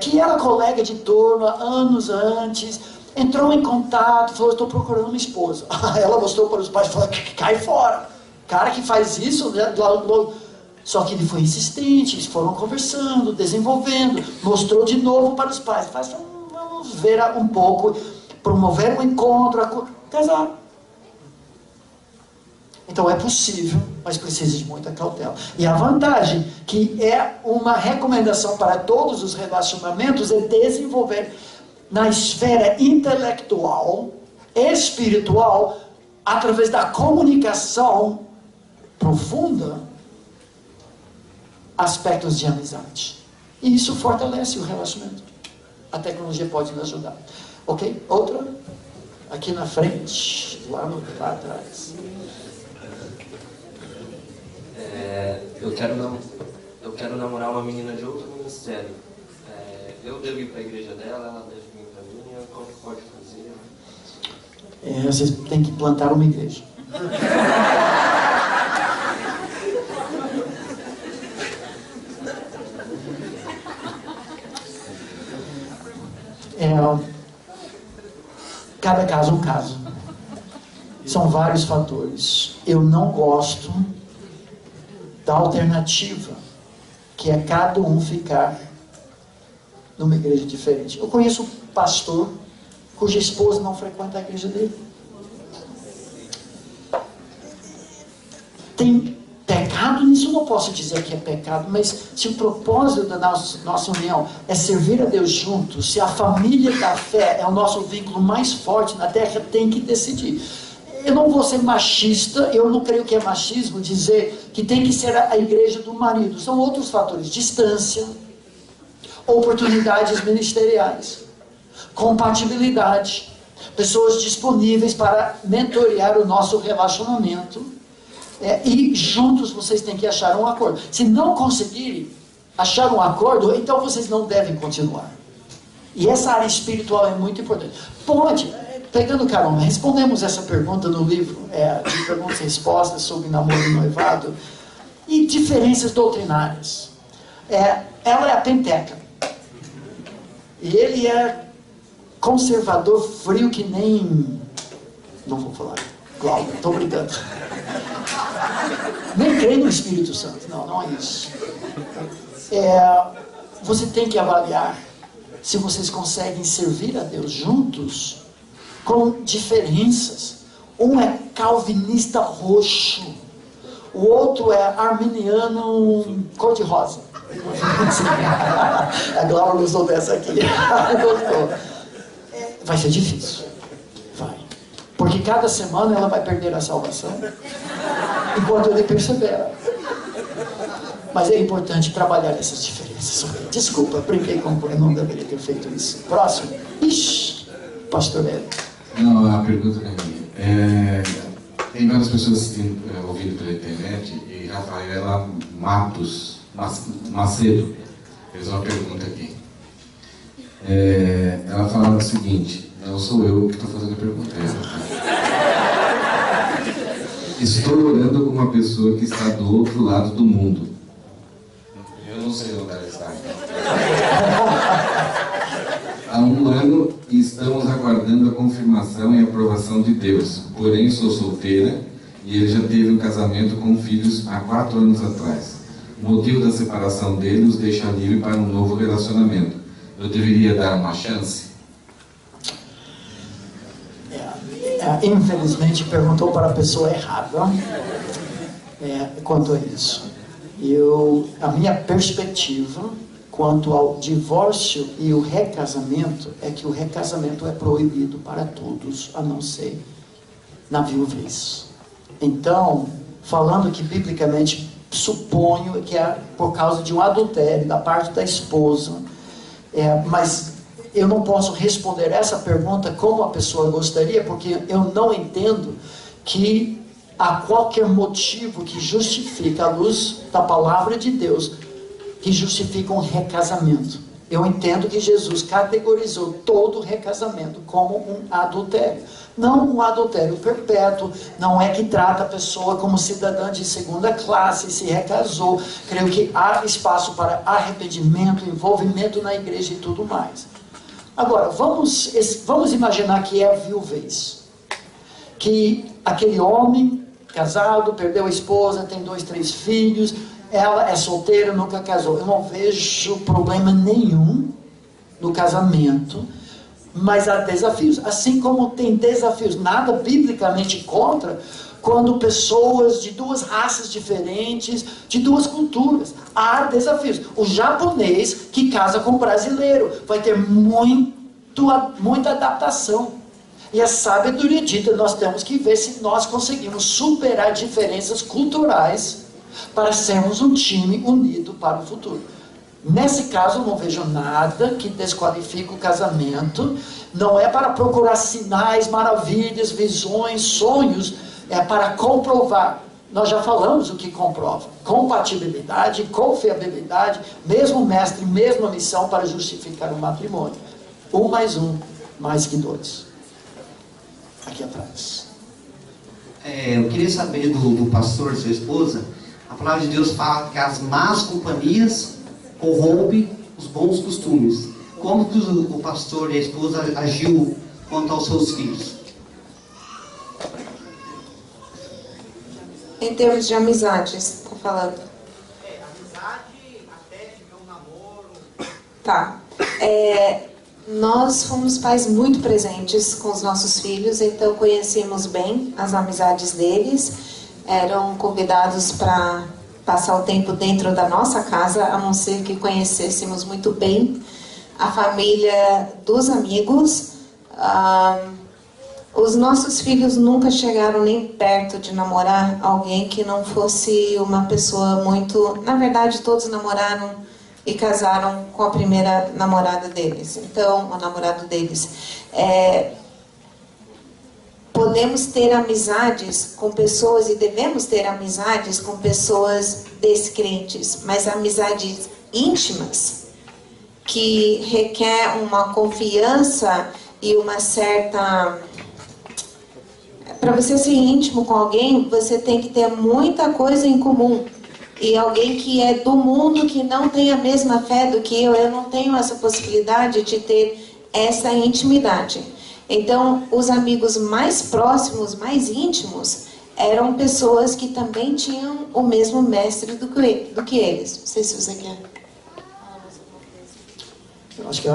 que era colega de turma anos antes, entrou em contato, falou: estou procurando uma esposa. Ela mostrou para os pais e falou: cai fora. Cara que faz isso, né, Só que ele foi insistente, eles foram conversando, desenvolvendo, mostrou de novo para os pais. Vamos ver um pouco, promover um encontro, casar. Então é possível, mas precisa de muita cautela. E a vantagem, que é uma recomendação para todos os relacionamentos, é desenvolver na esfera intelectual, espiritual, através da comunicação profunda, aspectos de amizade. E isso fortalece o relacionamento. A tecnologia pode nos ajudar. Ok? Outra? Aqui na frente, lá atrás. Eu quero namorar uma menina de outro ministério. Eu devo ir para a igreja dela, ela deve vir para a minha. Como que pode fazer? Vocês têm que plantar uma igreja. Cada caso é um caso. São vários fatores. Eu não gosto da alternativa, que é cada um ficar numa igreja diferente. Eu conheço um pastor cuja esposa não frequenta a igreja dele. Tem pecado nisso? Não posso dizer que é pecado, mas se o propósito da nossa união é servir a Deus juntos, se a família da fé é o nosso vínculo mais forte na terra, tem que decidir. Eu não vou ser machista, eu não creio que é machismo dizer que tem que ser a igreja do marido. São outros fatores: distância, oportunidades ministeriais, compatibilidade, pessoas disponíveis para mentorear o nosso relacionamento, e juntos vocês têm que achar um acordo. Se não conseguirem achar um acordo, então vocês não devem continuar. E essa área espiritual é muito importante. Pegando carona, respondemos essa pergunta no livro, de perguntas e respostas sobre namoro e noivado, e diferenças doutrinárias. Ela é a penteca. E ele é conservador, frio que nem... Não vou falar. Cláudio, estou brincando. Nem creio no Espírito Santo. Não é isso. Você tem que avaliar se vocês conseguem servir a Deus juntos, com diferenças. Um é calvinista roxo, o outro é arminiano cor-de-rosa. A Glória usou dessa aqui. Gostou. Vai ser difícil. Vai. Porque cada semana ela vai perder a salvação, enquanto ele persevera. Mas é importante trabalhar essas diferenças. Desculpa, brinquei com eu não deveria ter feito isso. Próximo. Ixi, pastor Hélio. Não, a pergunta não é minha. Tem várias pessoas ouvindo pela internet, e Rafaela Macedo fez uma pergunta aqui. Ela fala o seguinte: não sou eu que estou fazendo a pergunta. Estou orando com uma pessoa que está do outro lado do mundo. Eu não sei onde ela está. Há um ano e estamos aguardando a confirmação e aprovação de Deus. Porém, sou solteira e ele já teve um casamento com filhos há 4 anos atrás. O motivo da separação dele os deixa livre para um novo relacionamento. Eu deveria dar uma chance? Infelizmente perguntou para a pessoa errada quanto a isso. A minha perspectiva quanto ao divórcio e o recasamento é que o recasamento é proibido para todos, a não ser na viuvez. Então, falando que biblicamente, suponho que é por causa de um adultério da parte da esposa, mas eu não posso responder essa pergunta como a pessoa gostaria, porque eu não entendo que há qualquer motivo que justifique, à luz da palavra de Deus, que justifica um recasamento. Eu entendo que Jesus categorizou todo recasamento como um adultério. Não um adultério perpétuo, não é que trata a pessoa como cidadã de segunda classe e se recasou. Creio que há espaço para arrependimento, envolvimento na igreja e tudo mais. Agora, vamos imaginar que é a viuvez. Que aquele homem casado, perdeu a esposa, tem 2, 3 filhos, ela é solteira, nunca casou. Eu não vejo problema nenhum no casamento, mas há desafios. Assim como tem desafios, nada biblicamente contra, quando pessoas de duas raças diferentes, de duas culturas, há desafios. O japonês que casa com o brasileiro vai ter muita adaptação. E a sabedoria dita, nós temos que ver se nós conseguimos superar diferenças culturais para sermos um time unido para o futuro. Nesse caso, eu não vejo nada que desqualifique o casamento. Não é para procurar sinais, maravilhas, visões, sonhos. É para comprovar. Nós já falamos o que comprova. Compatibilidade, confiabilidade, mesmo mestre, mesma missão para justificar o matrimônio. 1 mais 1, mais que 2. Aqui atrás. Eu queria saber do pastor, sua esposa. A palavra de Deus fala que as más companhias corrompem os bons costumes. Como que o pastor e a esposa agiu quanto aos seus filhos? Em termos de amizades, tá falando? Amizade até viver um namoro. Tá. Nós fomos pais muito presentes com os nossos filhos, então conhecemos bem as amizades deles. Eram convidados para passar o tempo dentro da nossa casa, a não ser que conhecêssemos muito bem a família dos amigos. Os nossos filhos nunca chegaram nem perto de namorar alguém que não fosse uma pessoa muito... Na verdade, todos namoraram e casaram com a primeira namorada deles. Então, o namorado deles. Podemos ter amizades com pessoas e devemos ter amizades com pessoas descrentes, mas amizades íntimas, que requer uma confiança e uma certa... Para você ser íntimo com alguém, você tem que ter muita coisa em comum. E alguém que é do mundo, que não tem a mesma fé do que eu não tenho essa possibilidade de ter essa intimidade. Então, os amigos mais próximos, mais íntimos, eram pessoas que também tinham o mesmo mestre do que eles. Não sei se você quer. Eu acho que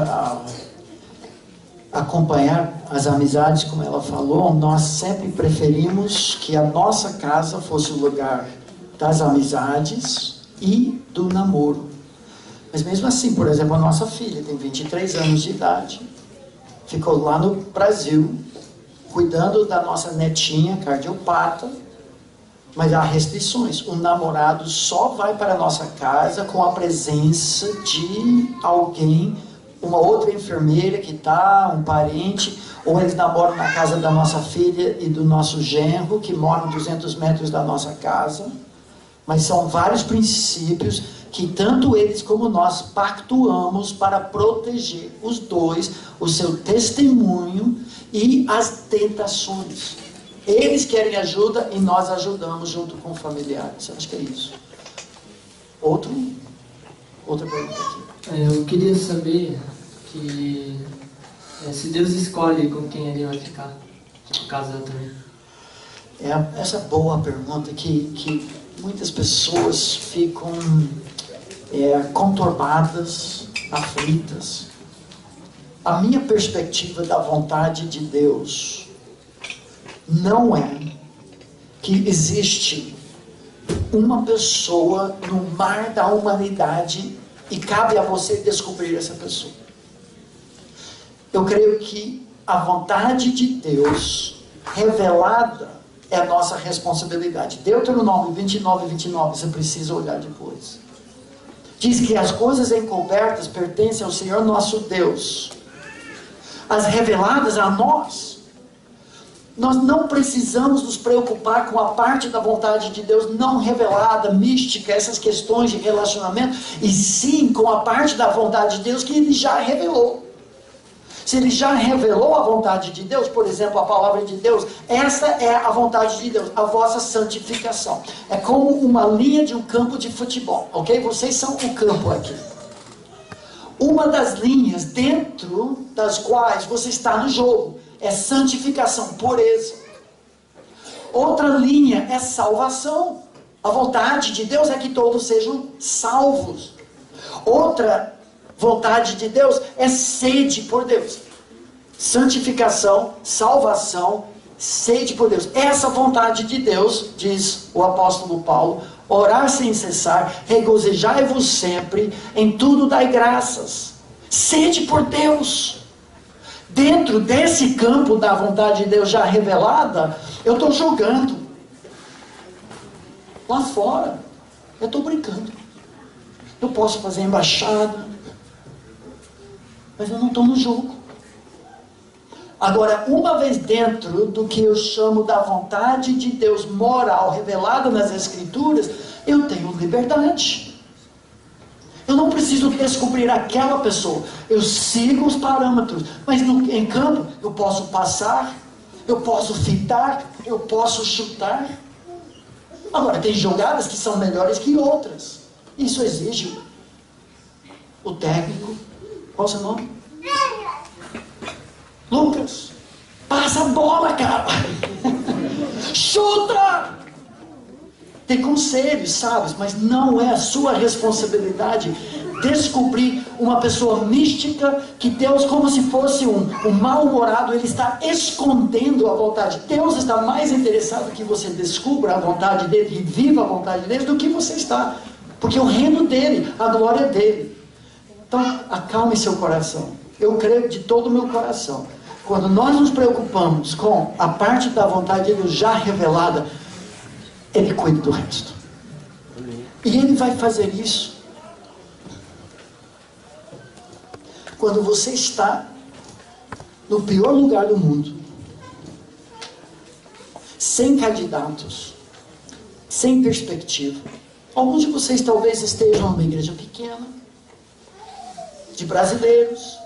acompanhar as amizades, como ela falou, nós sempre preferimos que a nossa casa fosse o lugar das amizades e do namoro. Mas mesmo assim, por exemplo, a nossa filha tem 23 anos de idade, ficou lá no Brasil, cuidando da nossa netinha cardiopata, mas há restrições. O namorado só vai para a nossa casa com a presença de alguém, uma outra enfermeira que está, um parente, ou eles namoram na casa da nossa filha e do nosso genro, que moram 200 metros da nossa casa. Mas são vários princípios que tanto eles como nós pactuamos para proteger os dois, o seu testemunho e as tentações. Eles querem ajuda e nós ajudamos junto com familiares. Acho que é isso. Outra pergunta aqui. Eu queria saber que se Deus escolhe com quem ele vai ficar, casar também. Essa boa pergunta que muitas pessoas ficam conturbadas, aflitas. A minha perspectiva da vontade de Deus não é que existe uma pessoa no mar da humanidade e cabe a você descobrir essa pessoa. Eu creio que a vontade de Deus revelada é a nossa responsabilidade. Deuteronômio 29, você precisa olhar depois. Diz que as coisas encobertas pertencem ao Senhor nosso Deus. As reveladas a nós. Nós não precisamos nos preocupar com a parte da vontade de Deus não revelada, mística, essas questões de relacionamento, e sim com a parte da vontade de Deus que Ele já revelou. Se Ele já revelou a vontade de Deus, por exemplo, a palavra de Deus, essa é a vontade de Deus, a vossa santificação. É como uma linha de um campo de futebol, ok? Vocês são o campo aqui. Uma das linhas dentro das quais você está no jogo é santificação, pureza. Outra linha é salvação. A vontade de Deus é que todos sejam salvos. Outra vontade de Deus é sede por Deus. Santificação, salvação, sede por Deus. Essa vontade de Deus, diz o apóstolo Paulo, orar sem cessar, regozijai-vos sempre, em tudo dai graças. Sede por Deus. Dentro desse campo da vontade de Deus já revelada, eu estou jogando. Lá fora, eu estou brincando. Eu posso fazer embaixada, mas eu não estou no jogo. Agora, uma vez dentro do que eu chamo da vontade de Deus moral revelada nas Escrituras, eu tenho liberdade. Eu não preciso descobrir aquela pessoa. Eu sigo os parâmetros. Mas em campo, eu posso passar, eu posso fitar, eu posso chutar. Agora, tem jogadas que são melhores que outras. Isso exige o técnico. Qual é o seu nome? Lucas. Passa a bola, cara. Chuta! Tem conselhos, sábios, mas não é a sua responsabilidade descobrir uma pessoa mística que Deus, como se fosse um mal-humorado, ele está escondendo a vontade. Deus está mais interessado que você descubra a vontade dele e viva a vontade dele do que você está. Porque o reino dele, a glória dele. Então, acalme seu coração. Eu creio de todo o meu coração. Quando nós nos preocupamos com a parte da vontade de Deus já revelada, Ele cuida do resto. E Ele vai fazer isso quando você está no pior lugar do mundo, sem candidatos, sem perspectiva. Alguns de vocês talvez estejam numa igreja pequena, de brasileiros,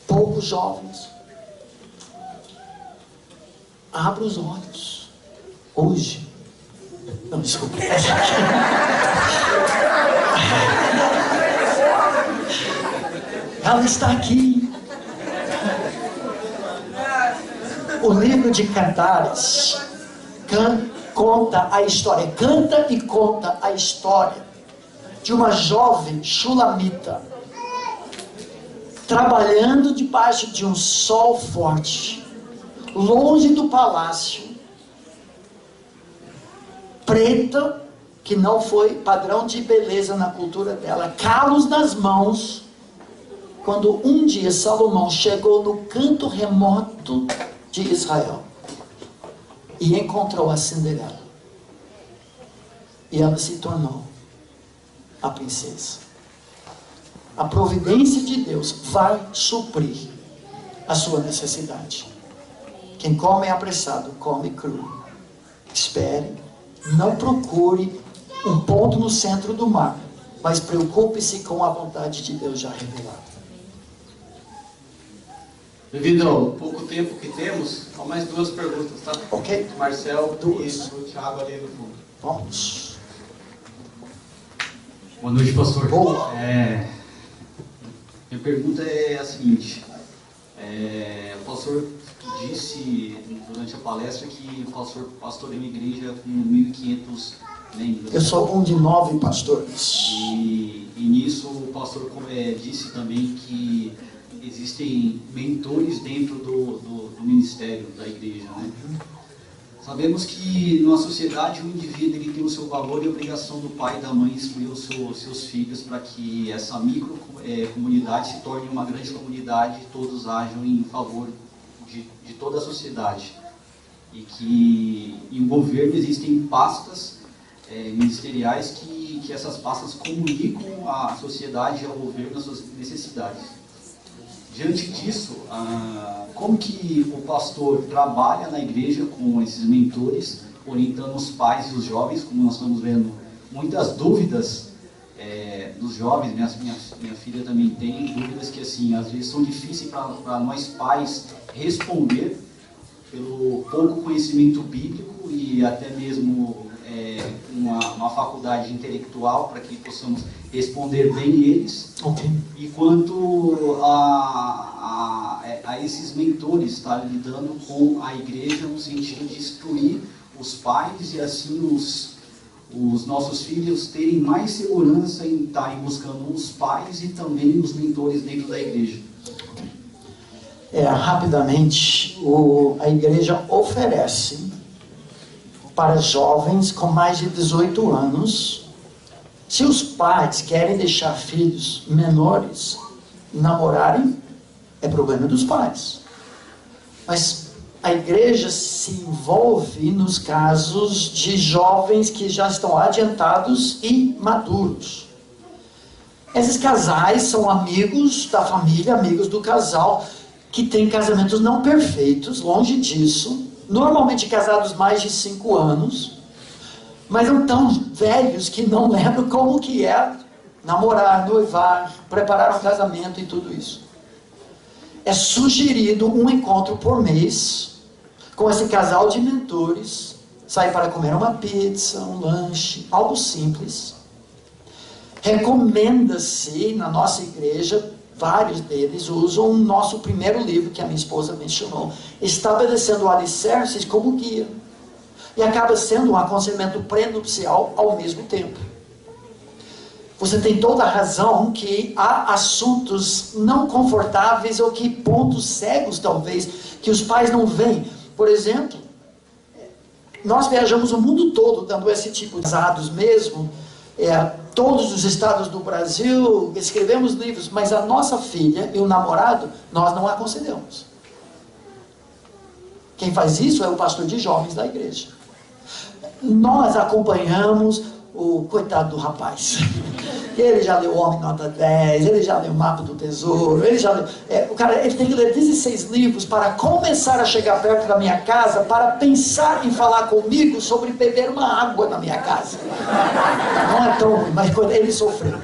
poucos jovens. Abra os olhos. Hoje. Não, desculpa. Ela está aqui. O livro de Cantares conta a história. Canta e conta a história de uma jovem shulamita trabalhando debaixo de um sol forte, longe do palácio, preta, que não foi padrão de beleza na cultura dela, calos nas mãos, quando um dia Salomão chegou no canto remoto de Israel e encontrou a Cinderela, e ela se tornou a princesa. A providência de Deus vai suprir a sua necessidade. Quem come apressado, come cru. Espere, não procure um ponto no centro do mar, mas preocupe-se com a vontade de Deus já revelada. Devido ao pouco tempo que temos, só mais duas perguntas, tá? Ok. Do Marcel Duas. e do Thiago ali no fundo. Vamos. Boa noite, pastor. Boa. Minha pergunta é a seguinte. O pastor disse durante a palestra que o pastor pastoreia uma igreja com 1.500 membros. Eu sou um de 9 pastores. E nisso o pastor disse também que existem mentores dentro do ministério da igreja, né? Sabemos que numa sociedade o indivíduo ele tem o seu valor e a obrigação do pai e da mãe instruir os seus filhos para que essa micro comunidade se torne uma grande comunidade e todos ajam em favor de toda a sociedade. E que em governo existem pastas ministeriais que essas pastas comunicam à sociedade e ao governo as suas necessidades. Diante disso, como que o pastor trabalha na igreja com esses mentores, orientando os pais e os jovens, como nós estamos vendo muitas dúvidas dos jovens, minha filha também tem dúvidas que assim, às vezes são difíceis para nós pais responder pelo pouco conhecimento bíblico e até mesmo uma faculdade intelectual para que possamos responder bem eles. Ok. E quanto a esses mentores, está lidando com a igreja no sentido de instruir os pais e assim os nossos filhos terem mais segurança em estarem buscando os pais e também os mentores dentro da igreja? Rapidamente, a igreja oferece para jovens com mais de 18 anos, se os pais querem deixar filhos menores namorarem, é problema dos pais. Mas a igreja se envolve nos casos de jovens que já estão adiantados e maduros. Esses casais são amigos da família, amigos do casal, que têm casamentos não perfeitos, longe disso, normalmente casados mais de 5 anos, mas não tão velhos que não lembram como que é namorar, noivar, preparar um casamento e tudo isso. É sugerido um encontro por mês com esse casal de mentores, sair para comer uma pizza, um lanche, algo simples. Recomenda-se na nossa igreja, vários deles usam o nosso primeiro livro, que a minha esposa mencionou, estabelecendo alicerces como guia. E acaba sendo um aconselhamento pré-nupcial ao mesmo tempo. Você tem toda a razão que há assuntos não confortáveis ou que pontos cegos, talvez, que os pais não veem. Por exemplo, nós viajamos o mundo todo dando esse tipo de casados mesmo, todos os estados do Brasil, escrevemos livros, mas a nossa filha e o namorado, nós não aconselhamos. Quem faz isso é o pastor de jovens da igreja. Nós acompanhamos o coitado do rapaz. Ele já leu Homem Nota 10, ele já leu o Mapa do Tesouro, ele já leu... o cara, ele tem que ler 16 livros para começar a chegar perto da minha casa, para pensar em falar comigo sobre beber uma água na minha casa. Não é tão ruim, mas quando ele sofreu.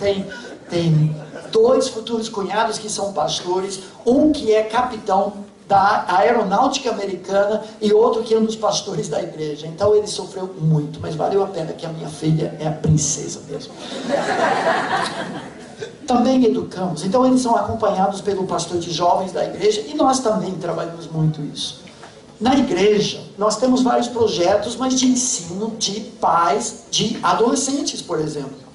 Tem 2 futuros cunhados que são pastores, um que é capitão da aeronáutica americana e outro que é um dos pastores da igreja. Então ele sofreu muito, mas valeu a pena, que a minha filha é a princesa mesmo. Também educamos. Então eles são acompanhados pelo pastor de jovens da igreja e nós também trabalhamos muito isso. Na igreja, nós temos vários projetos, mas de ensino de pais de adolescentes, por exemplo.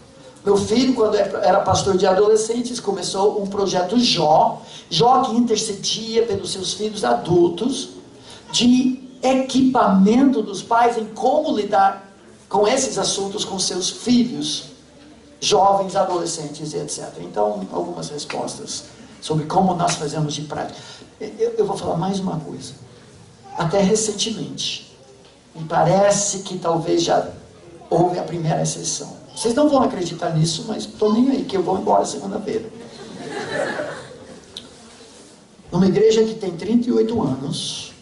Meu filho, quando era pastor de adolescentes, começou um projeto Jó que intercedia pelos seus filhos adultos, de equipamento dos pais em como lidar com esses assuntos com seus filhos, jovens, adolescentes, etc. Então, algumas respostas sobre como nós fazemos de prática. Eu vou falar mais uma coisa. Até recentemente, me parece que talvez já houve a primeira exceção. Vocês não vão acreditar nisso, mas estou nem aí, que eu vou embora segunda-feira. Numa igreja que tem 38 anos,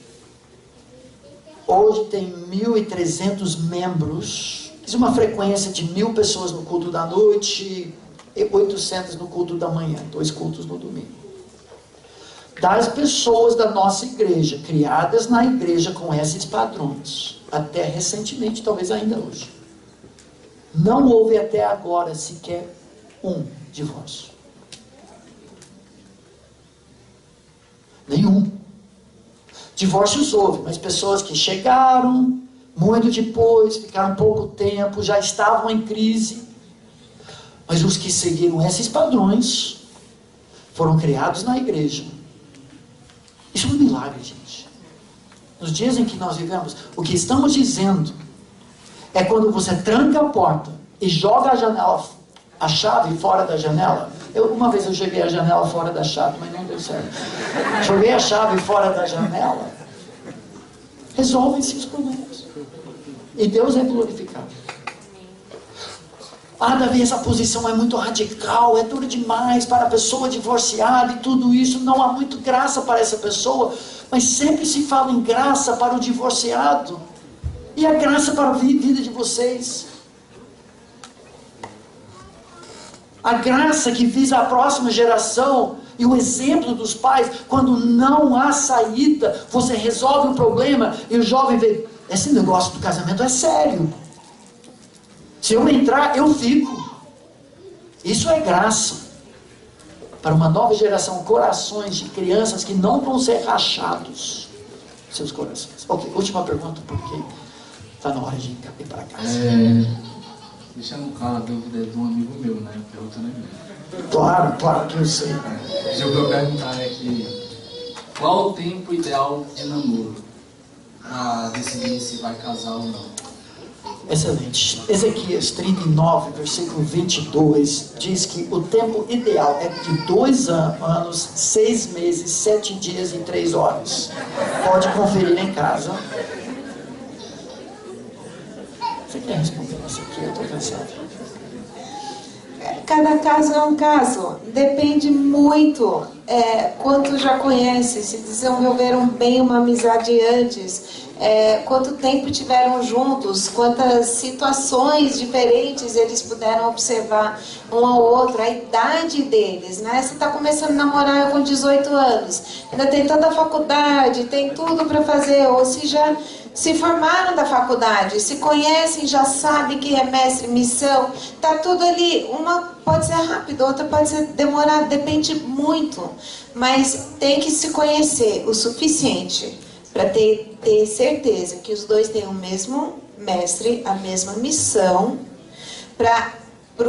hoje tem 1.300 membros, fiz uma frequência de 1.000 pessoas no culto da noite e 800 no culto da manhã, 2 cultos no domingo. Das pessoas da nossa igreja, criadas na igreja com esses padrões, até recentemente, talvez ainda hoje, não houve até agora sequer um divórcio. Nenhum. Divórcios houve, mas pessoas que chegaram muito depois, ficaram pouco tempo, já estavam em crise. Mas os que seguiram esses padrões foram criados na igreja. Isso é um milagre, gente. Nos dias em que nós vivemos, o que estamos dizendo é quando você tranca a porta e joga a chave fora da janela. Uma vez eu joguei a janela fora da chave, mas não deu certo. Joguei a chave fora da janela. Resolvem-se os problemas. E Deus é glorificado. Davi, essa posição é muito radical, é dura demais para a pessoa divorciada e tudo isso. Não há muito graça para essa pessoa. Mas sempre se fala em graça para o divorciado. E a graça para a vida de vocês. A graça que visa a próxima geração e o exemplo dos pais, quando não há saída, você resolve o problema e o jovem vê, esse negócio do casamento é sério. Se eu entrar, eu fico. Isso é graça. Para uma nova geração, corações de crianças que não vão ser rachados. Seus corações. Ok, última pergunta, porque está na hora de ir para casa. Deixando claro a dúvida de um amigo meu, né? A pergunta não é minha. Claro que eu sei. O que eu perguntar é que qual o tempo ideal de namoro para decidir se vai casar ou não? Excelente. Ezequias 39, versículo 22, diz que o tempo ideal é de 2 anos, 6 meses, 7 dias e 3 horas. Pode conferir em casa. Você quer responder isso aqui? Eu estou cansado. Cada caso é um caso, depende muito quanto já conhece, se desenvolveram bem uma amizade antes, quanto tempo tiveram juntos, quantas situações diferentes eles puderam observar um ao outro, a idade deles, né? Você está começando a namorar com 18 anos, ainda tem toda a faculdade, tem tudo para fazer, ou se já se formaram da faculdade, se conhecem, já sabem que é mestre em missão, tá tudo ali. Uma pode ser rápido, outra pode ser demorada, depende muito. Mas tem que se conhecer o suficiente para ter certeza que os dois têm o mesmo mestre, a mesma missão, para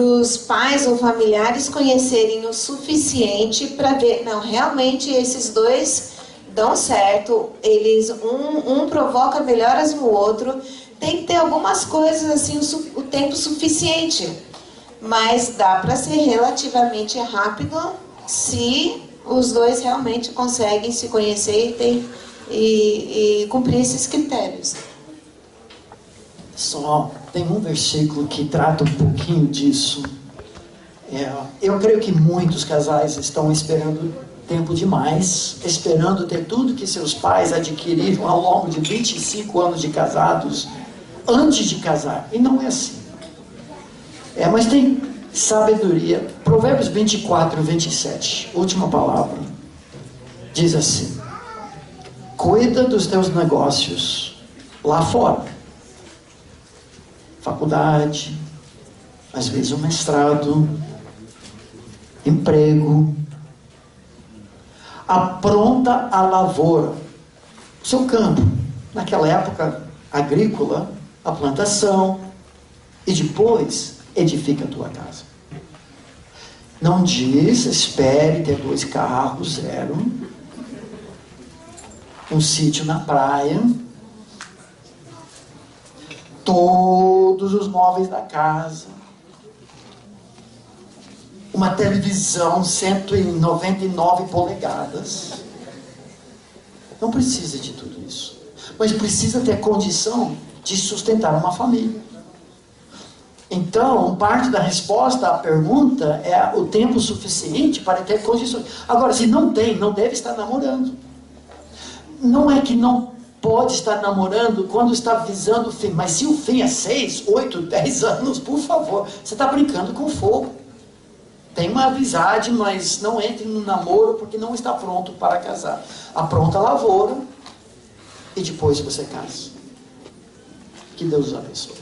os pais ou familiares conhecerem o suficiente para ver, não, realmente esses dois dão certo, eles um provoca melhoras no outro, tem que ter algumas coisas assim, o tempo suficiente, mas dá para ser relativamente rápido se os dois realmente conseguem se conhecer e cumprir esses critérios. Só tem um versículo que trata um pouquinho disso. Eu creio que muitos casais estão esperando tempo demais, esperando ter tudo que seus pais adquiriram ao longo de 25 anos de casados, antes de casar. E não é assim. Mas tem sabedoria. Provérbios 24, 27, última palavra, diz assim: cuida dos teus negócios lá fora. Faculdade, às vezes um mestrado, emprego. Apronta a lavoura, o seu campo, naquela época agrícola, a plantação, e depois edifica a tua casa. Não diz, espere ter 2 carros, 0, um sítio na praia, todos os móveis da casa, uma televisão 199 polegadas. Não precisa de tudo isso, mas precisa ter condição de sustentar uma família. Então, parte da resposta à pergunta é o tempo suficiente para ter condições. Agora, se não tem, não deve estar namorando. Não é que não pode estar namorando quando está visando o fim, mas se o fim é 6, 8, 10 anos, por favor, você está brincando com fogo. Tem uma amizade, mas não entre no namoro porque não está pronto para casar. Apronta a lavoura e depois você casa. Que Deus os abençoe.